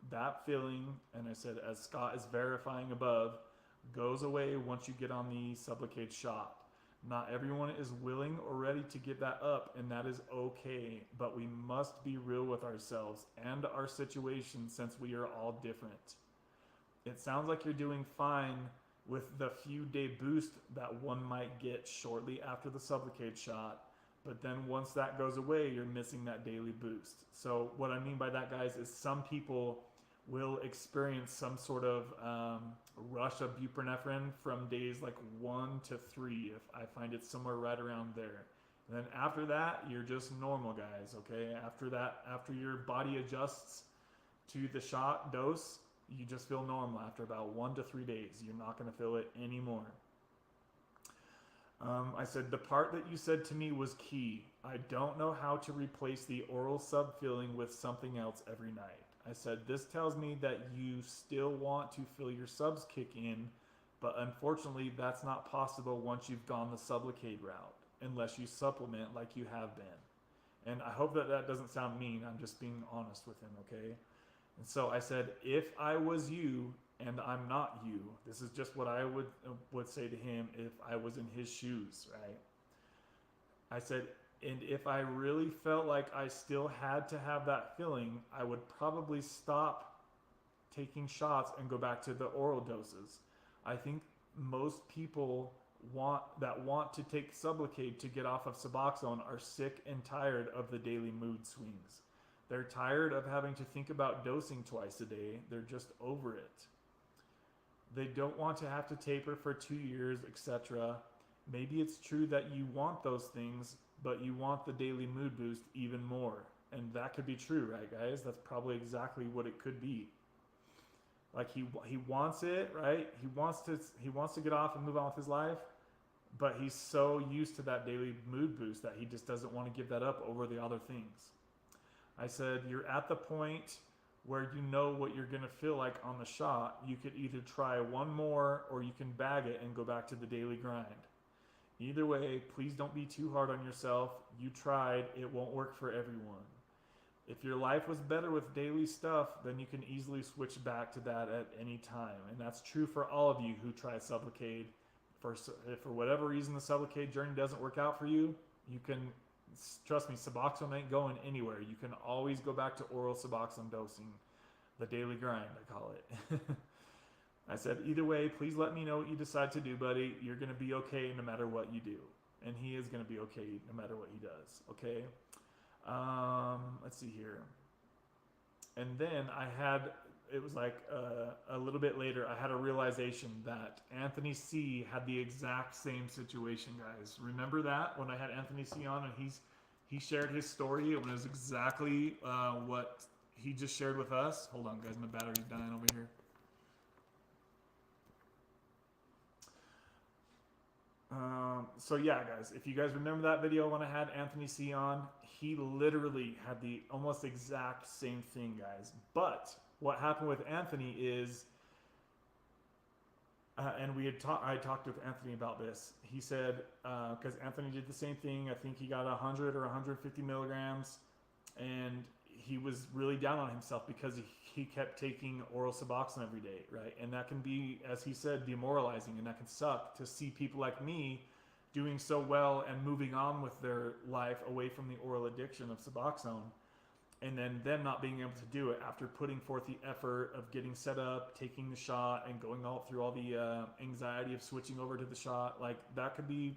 That feeling, and I said, as Scott is verifying above, goes away once you get on the Sublocade shot. Not everyone is willing or ready to give that up, and that is okay, but we must be real with ourselves and our situation since we are all different. It sounds like you're doing fine with the few day boost that one might get shortly after the Sublocade shot, but then once that goes away, you're missing that daily boost. So what I mean by that, guys, is some people will experience some sort of rush of buprenorphine from days like 1 to 3, if I find it somewhere right around there. And then after that, you're just normal, guys, okay? After that, after your body adjusts to the shot dose, you just feel normal after about 1 to 3 days. You're not going to feel it anymore. I said, the part that you said to me was key. I don't know how to replace the oral sub feeling with something else every night. I said, this tells me that you still want to feel your subs kick in, but unfortunately that's not possible once you've gone the Sublocade route, unless you supplement like you have been. And I hope that that doesn't sound mean. I'm just being honest with him, okay? And so I said, if I was you, and I'm not you, this is just what I would say to him if I was in his shoes, right? I said, and if I really felt like I still had to have that feeling, I would probably stop taking shots and go back to the oral doses. I think most people want to take Sublocade to get off of Suboxone are sick and tired of the daily mood swings. They're tired of having to think about dosing twice a day. They're just over it. They don't want to have to taper for 2 years, etc. Maybe it's true that you want those things, but you want the daily mood boost even more. And that could be true, right, guys? That's probably exactly what it could be. Like he wants it, right? He wants to get off and move on with his life, but he's so used to that daily mood boost that he just doesn't want to give that up over the other things. I said, you're at the point where you know what you're going to feel like on the shot. You could either try one more or you can bag it and go back to the daily grind. Either way, please don't be too hard on yourself. You tried, it won't work for everyone. If your life was better with daily stuff, then you can easily switch back to that at any time. And that's true for all of you who try Sublocade. If for whatever reason the Sublocade journey doesn't work out for you, you can, trust me, Suboxone ain't going anywhere. You can always go back to oral Suboxone dosing, the daily grind, I call it. I said, either way, please let me know what you decide to do, buddy. You're going to be okay no matter what you do. And he is going to be okay no matter what he does. Okay. Let's see here. And then it was like a little bit later, I had a realization that Anthony C had the exact same situation, guys. Remember that when I had Anthony C on and he shared his story? It was exactly what he just shared with us. Hold on, guys. My battery's dying over here. So yeah, guys, if you guys remember that video when I had Anthony C on, he literally had the almost exact same thing, guys. But what happened with Anthony is, and I talked with Anthony about this. He said, because Anthony did the same thing. I think he got 100 or 150 milligrams, and he was really down on himself because he kept taking oral Suboxone every day, right? And that can be, as he said, demoralizing, and that can suck to see people like me doing so well and moving on with their life away from the oral addiction of Suboxone, and then them not being able to do it after putting forth the effort of getting set up, taking the shot, and going all through all the anxiety of switching over to the shot. Like that could be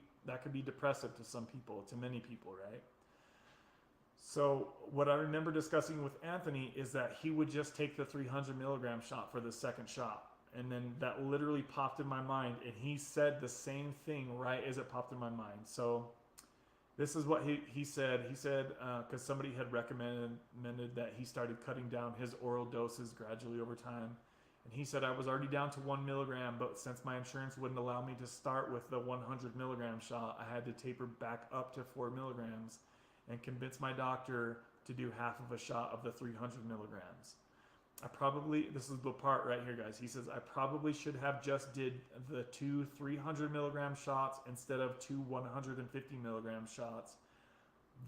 depressive to some people, to many people, right? So what I remember discussing with Anthony is that he would just take the 300 milligram shot for the second shot. And then that literally popped in my mind. And he said the same thing right as it popped in my mind. So this is what he said. He said, because somebody had recommended that he started cutting down his oral doses gradually over time. And he said, I was already down to 1 milligram, but since my insurance wouldn't allow me to start with the 100 milligram shot, I had to taper back up to 4 milligrams and convince my doctor to do half of a shot of the 300 milligrams. This is the part right here, guys. He says, I probably should have just did the 2 300 milligram shots instead of 2 150 milligram shots.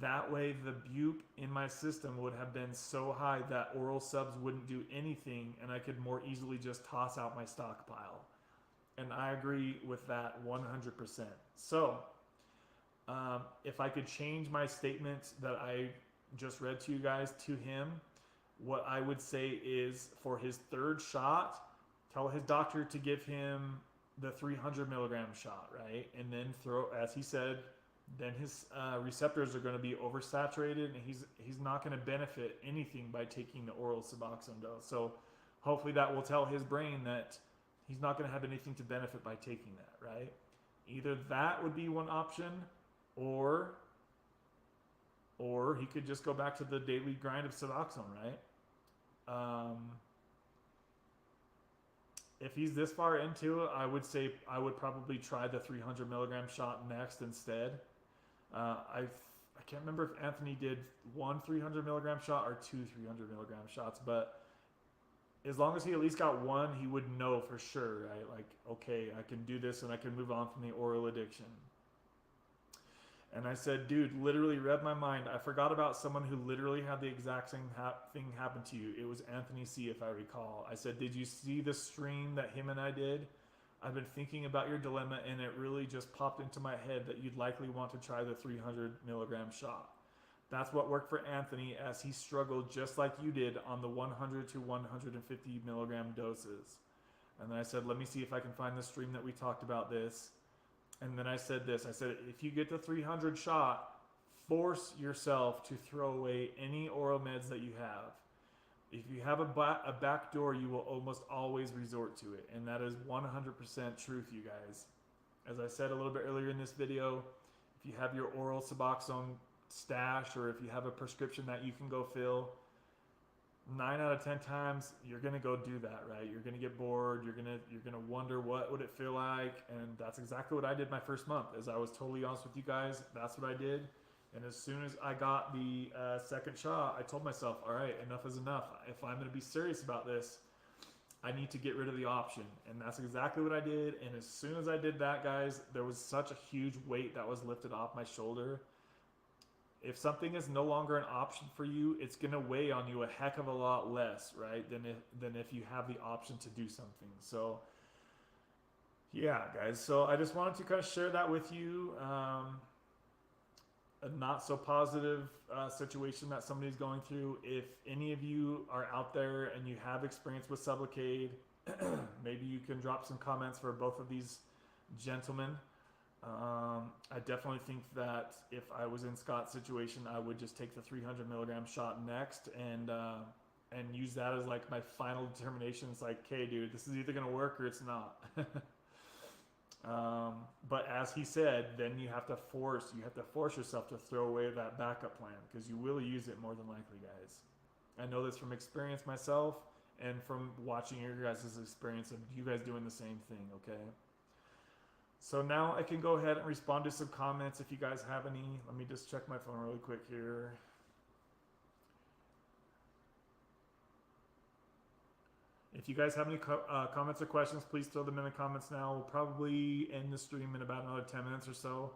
That way the bupe in my system would have been so high that oral subs wouldn't do anything and I could more easily just toss out my stockpile. And I agree with that 100%. So, if I could change my statement that I just read to you guys to him, what I would say is for his third shot, tell his doctor to give him the 300 milligram shot, right? And then as he said, then his receptors are going to be oversaturated and he's not going to benefit anything by taking the oral Suboxone dose. So hopefully that will tell his brain that he's not going to have anything to benefit by taking that, right? Either that would be one option, or he could just go back to the daily grind of Suboxone, right? If he's this far into it, I would say I would probably try the 300 milligram shot next instead. I can't remember if Anthony did 1 300 milligram shot or 2 300 milligram shots, but as long as he at least got one, he would know for sure, right? Like, okay, I can do this and I can move on from the oral addiction. And I said, dude, literally read my mind. I forgot about someone who literally had the exact same thing happen to you. It was Anthony C, if I recall. I said, did you see the stream that him and I did? I've been thinking about your dilemma, and it really just popped into my head that you'd likely want to try the 300 milligram shot. That's what worked for Anthony, as he struggled just like you did on the 100 to 150 milligram doses. And then I said, let me see if I can find the stream that we talked about this. And then I said this, I said, if you get the 300 shot, force yourself to throw away any oral meds that you have. If you have a back door, you will almost always resort to it. And that is 100% truth, you guys. As I said a little bit earlier in this video, if you have your oral Suboxone stash, or if you have a prescription that you can go fill, 9 out of 10 times you're gonna go do that, right? You're gonna get bored. You're gonna wonder what would it feel like, and that's exactly what I did my first month. As I was totally honest with you guys, that's what I did. And as soon as I got the second shot, I told myself, all right, enough is enough. If I'm gonna be serious about this, I need to get rid of the option. And that's exactly what I did. And as soon as I did that, guys, there was such a huge weight that was lifted off my shoulder. If something is no longer an option for you, it's going to weigh on you a heck of a lot less, right, than if you have the option to do something. So, yeah, guys. So I just wanted to kind of share that with you. A not so positive situation that somebody's going through. If any of you are out there and you have experience with Sublocade, Maybe you can drop some comments for both of these gentlemen. I definitely think that if I was in Scott's situation, I would just take the 300 milligram shot next and use that as like my final determination. It's like, okay, dude, this is either gonna work or it's not. But as he said, then you have to force yourself to throw away that backup plan, because you will use it more than likely, guys. I know this from experience myself and from watching your guys' experience of you guys doing the same thing, okay? So now I can go ahead and respond to some comments if you guys have any. Let me just check my phone really quick here. If you guys have any comments or questions, please throw them in the comments now. We'll probably end the stream in about another 10 minutes or so.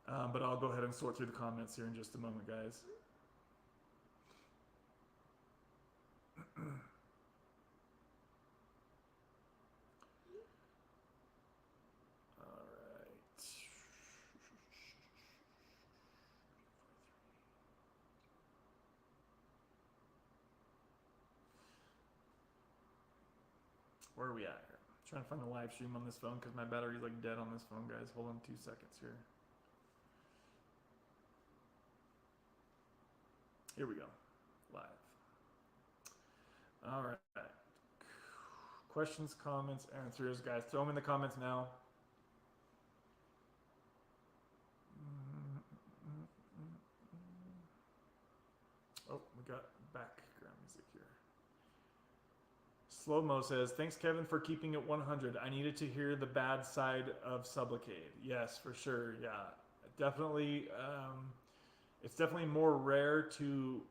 But I'll go ahead and sort through the comments here in just a moment, guys. Where are we at here? I'm trying to find the live stream on this phone because my battery's like dead on this phone, guys. Hold on 2 seconds here. Here we go. Live. All right. Questions, comments, answers, guys. Throw them in the comments now. Oh, we got background music here. Slow-mo says, thanks, Kevin, for keeping it 100. I needed to hear the bad side of Sublocade. Yes, for sure. Yeah, definitely. It's definitely more rare to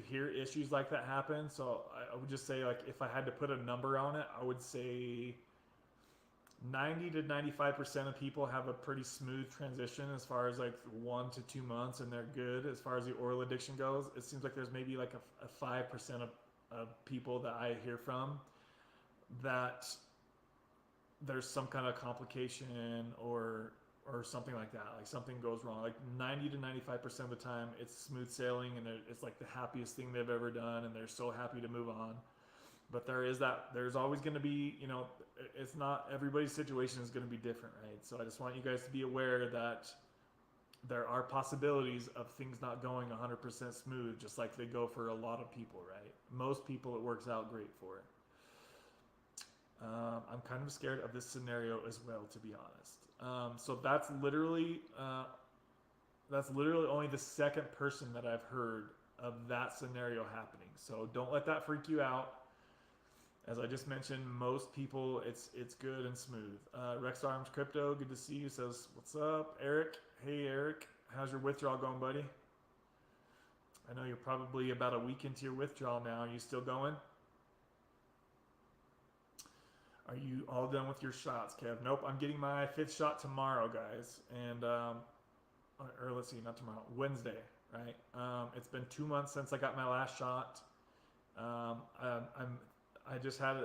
hear issues like that happen. So I would just say, like, if I had to put a number on it, I would say 90 to 95% of people have a pretty smooth transition as far as like 1 to 2 months, and they're good as far as the oral addiction goes. It seems like there's maybe like a 5% of people that I hear from that there's some kind of complication or something like that, like something goes wrong. Like 90 to 95% of the time it's smooth sailing, and it's like the happiest thing they've ever done, and they're so happy to move on. But there's always going to be, you know, it's not everybody's situation is going to be different, right? So I just want you guys to be aware that there are possibilities of things not going 100% smooth, just like they go for a lot of people, right? Most people it works out great for. I'm kind of scared of this scenario as well, to be honest. So that's literally only the second person that I've heard of that scenario happening. So don't let that freak you out. As I just mentioned, most people, it's good and smooth. Rex Arms Crypto, good to see you, says, what's up? Eric, hey Eric, how's your withdrawal going, buddy? I know you're probably about a week into your withdrawal now. Are you still going? Are you all done with your shots, Kev? Nope, I'm getting my 5th shot tomorrow, guys. And, or let's see, not tomorrow, Wednesday, right? It's been 2 months since I got my last shot. I just had,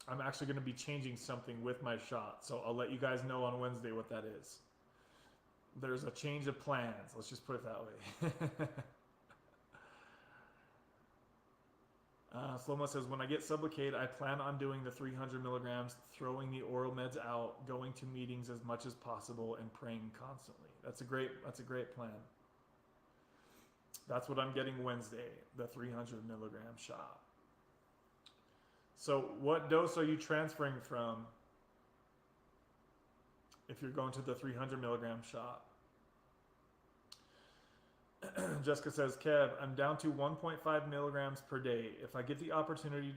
I'm actually going to be changing something with my shot. So I'll let you guys know on Wednesday what that is. There's a change of plans. Let's just put it that way. Slow-mo says, when I get Sublocade, I plan on doing the 300 milligrams, throwing the oral meds out, going to meetings as much as possible, and praying constantly. That's a great plan. That's what I'm getting Wednesday, the 300 milligram shot. So what dose are you transferring from if you're going to the 300 milligram shot? Jessica says, Kev, I'm down to 1.5 milligrams per day. If I get the opportunity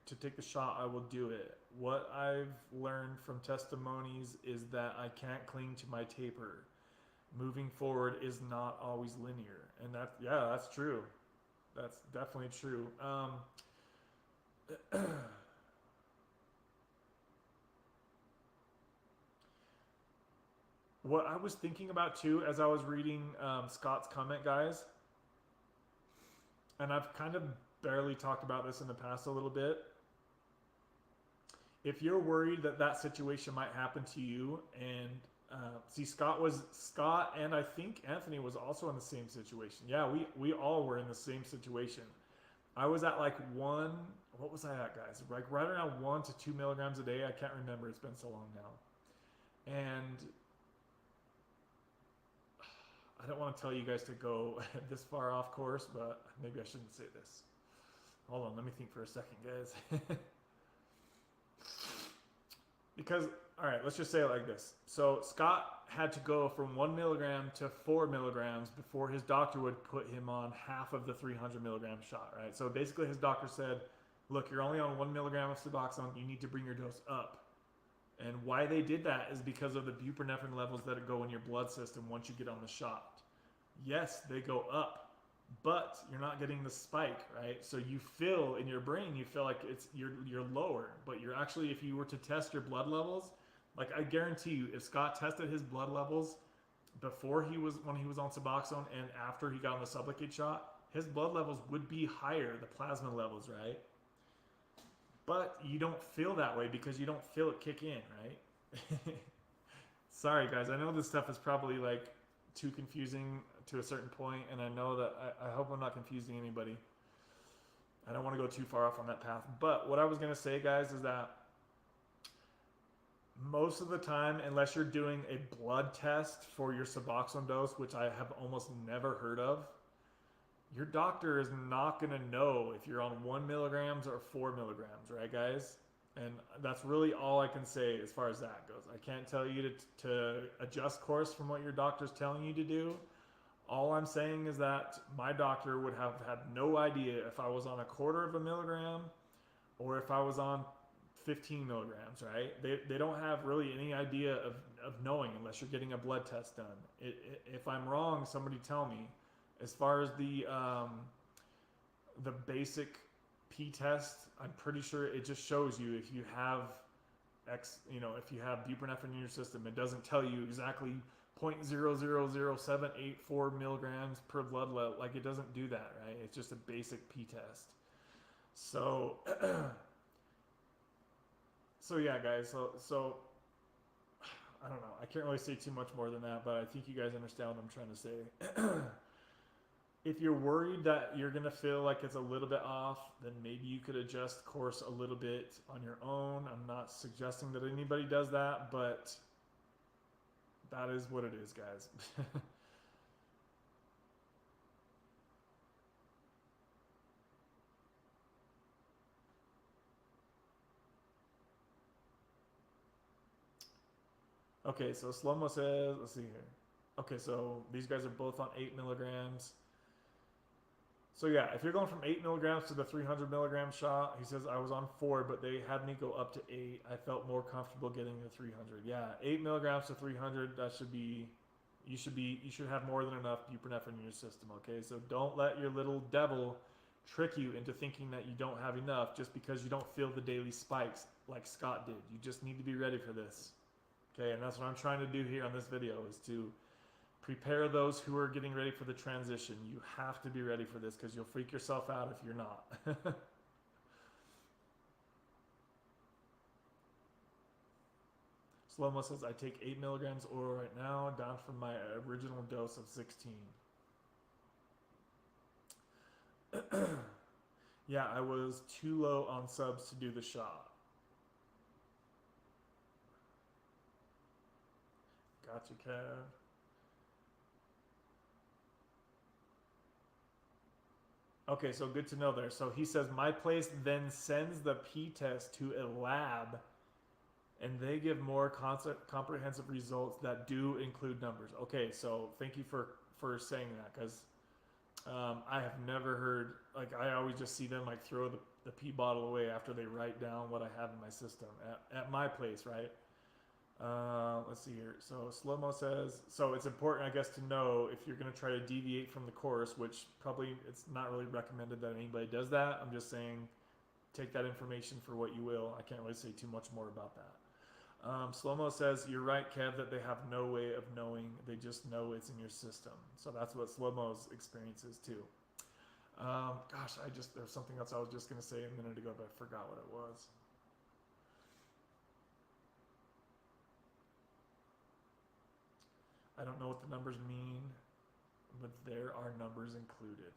to take the shot, I will do it. What I've learned from testimonies is that I can't cling to my taper. Moving forward is not always linear. And that's true. That's definitely true. What I was thinking about too, as I was reading Scott's comment, guys, and I've kind of barely talked about this in the past a little bit. If you're worried that that situation might happen to you, and see, Scott and I think Anthony was also in the same situation. Yeah, we all were in the same situation. I was at like 1 what was I at, guys? Like right around 1 to 2 milligrams a day. I can't remember. It's been so long now. And I don't want to tell you guys to go this far off course, but maybe I shouldn't say this. Hold on, let me think for a second, guys. Because, all right, let's just say it like this. So Scott had to go from 1 milligram to 4 milligrams before his doctor would put him on half of the 300 milligram shot, right? So basically his doctor said, look, you're only on 1 milligram of Suboxone. You need to bring your dose up. And why they did that is because of the buprenorphine levels that go in your blood system once you get on the shot. Yes, they go up, but you're not getting the spike, right? So you feel in your brain, you feel like you're lower, but you're actually, if you were to test your blood levels, like I guarantee you, if Scott tested his blood levels before when he was on Suboxone and after he got on the Sublocade shot, his blood levels would be higher, the plasma levels, right? But you don't feel that way because you don't feel it kick in, right? Sorry, guys. I know this stuff is probably like too confusing to a certain point, and I know that I hope I'm not confusing anybody. I don't want to go too far off on that path. But what I was going to say, guys, is that most of the time, unless you're doing a blood test for your Suboxone dose, which I have almost never heard of, your doctor is not going to know if you're on 1 milligrams or 4 milligrams, right, guys? And that's really all I can say as far as that goes. I can't tell you to adjust course from what your doctor's telling you to do. All I'm saying is that my doctor would have had no idea if I was on 1/4 of a milligram or if I was on 15 milligrams, right? They don't have really any idea of knowing unless you're getting a blood test done. If I'm wrong, somebody tell me. As far as the basic P test, I'm pretty sure it just shows you if you have if you have buprenorphine in your system. It doesn't tell you exactly 0.0000784 milligrams per blood level. Like, it doesn't do that, right? It's just a basic P test. So, so yeah, guys. So I don't know. I can't really say too much more than that, but I think you guys understand what I'm trying to say. If you're worried that you're going to feel like it's a little bit off, then maybe you could adjust course a little bit on your own. I'm not suggesting that anybody does that, but that is what it is, guys. Okay, so Slow-Mo says, let's see here. Okay, so these guys are both on 8 milligrams. So yeah, if you're going from 8 milligrams to the 300 milligram shot, he says I was on 4, but they had me go up to 8. I felt more comfortable getting the 300. Yeah, 8 milligrams to 300. That should be, you should have more than enough buprenorphine in your system. Okay, so don't let your little devil trick you into thinking that you don't have enough just because you don't feel the daily spikes like Scott did. You just need to be ready for this. Okay, and that's what I'm trying to do here on this video, is to prepare those who are getting ready for the transition. You have to be ready for this because you'll freak yourself out if you're not. Slow-Mo says, I take 8 milligrams oral right now, down from my original dose of 16. Yeah, I was too low on subs to do the shot. Gotcha, Kev. Okay, so good to know there. So he says, my place then sends the P test to a lab and they give more comprehensive results that do include numbers. Okay, so thank you for saying that, because I have never heard, like, I always just see them like throw the pee bottle away after they write down what I have in my system at my place, right? Let's see here. So Slow-Mo says, so it's important, I guess, to know if you're going to try to deviate from the course, which probably it's not really recommended that anybody does that. I'm just saying, take that information for what you will. I can't really say too much more about that. Slow-Mo says, you're right, Kev, that they have no way of knowing. They just know it's in your system. So that's what Slow-Mo's experience is too. Gosh, there's something else I was just going to say a minute ago, but I forgot what it was. I don't know what the numbers mean, but there are numbers included.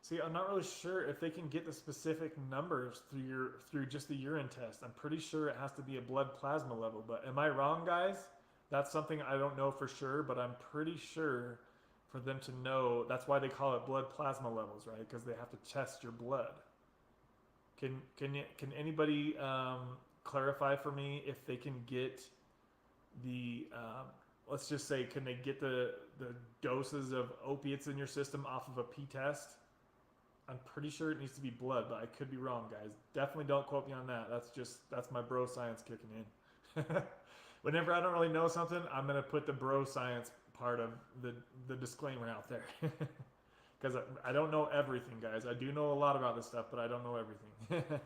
See, I'm not really sure if they can get the specific numbers through just the urine test. I'm pretty sure it has to be a blood plasma level. But am I wrong, guys? That's something I don't know for sure, but I'm pretty sure for them to know, that's why they call it blood plasma levels, right? Because they have to test your blood. Can anybody clarify for me if they can get the let's just say, can they get the doses of opiates in your system off of a pee test? I'm pretty sure it needs to be blood, but I could be wrong, guys. Definitely don't quote me on that. That's my bro science kicking in. Whenever I don't really know something, I'm gonna put the bro science part of the disclaimer out there. Because I don't know everything, guys. I do know a lot about this stuff, but I don't know everything.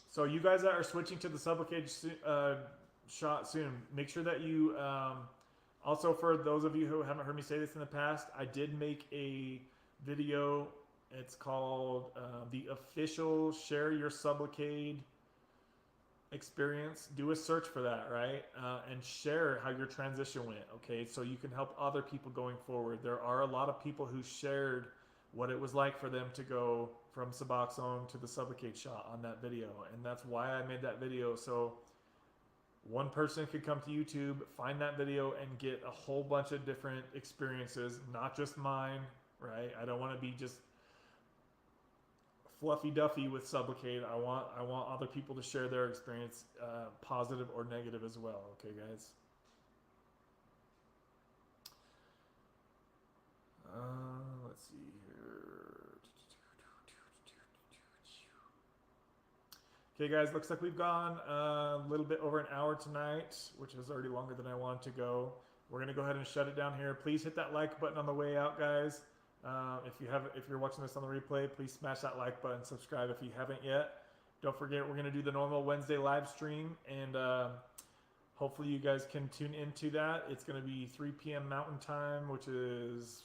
So you guys that are switching to the Sublocade shot soon, make sure that you, also for those of you who haven't heard me say this in the past, I did make a video. It's called the official Share Your Sublocade Experience. Do a search for that, right? And share how your transition went, okay? So you can help other people going forward. There are a lot of people who shared what it was like for them to go from Suboxone to the Sublocade shot on that video. And that's why I made that video. So one person could come to YouTube, find that video, and get a whole bunch of different experiences, not just mine, right? I don't want to be just fluffy duffy with Sublocade. I want other people to share their experience, positive or negative as well. Okay, guys. Let's see here. Okay, guys, looks like we've gone a little bit over an hour tonight, which is already longer than I wanted to go. We're gonna go ahead and shut it down here. Please hit that like button on the way out, guys. If you're watching this on the replay, please smash that like button, subscribe if you haven't yet. Don't forget, we're gonna do the normal Wednesday live stream, and hopefully you guys can tune into that. It's gonna be 3 p.m. Mountain Time, which is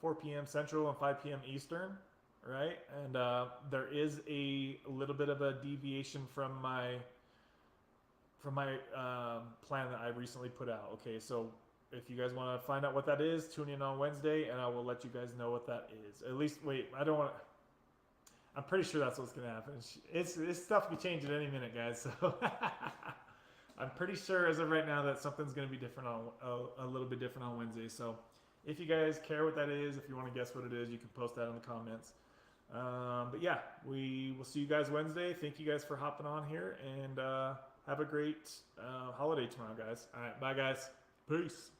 4 p.m. Central and 5 p.m. Eastern, right? And there is a little bit of a deviation from my plan that I recently put out. Okay, so if you guys want to find out what that is, tune in on Wednesday, and I will let you guys know what that is. At least, wait, I don't want to. I'm pretty sure that's what's gonna happen. It's stuff can change at any minute, guys. So I'm pretty sure as of right now that something's gonna be different on a little bit different on Wednesday. So if you guys care what that is, if you want to guess what it is, you can post that in the comments. But yeah, we will see you guys Wednesday. Thank you guys for hopping on here, and have a great holiday tomorrow, guys. All right, bye, guys. Peace.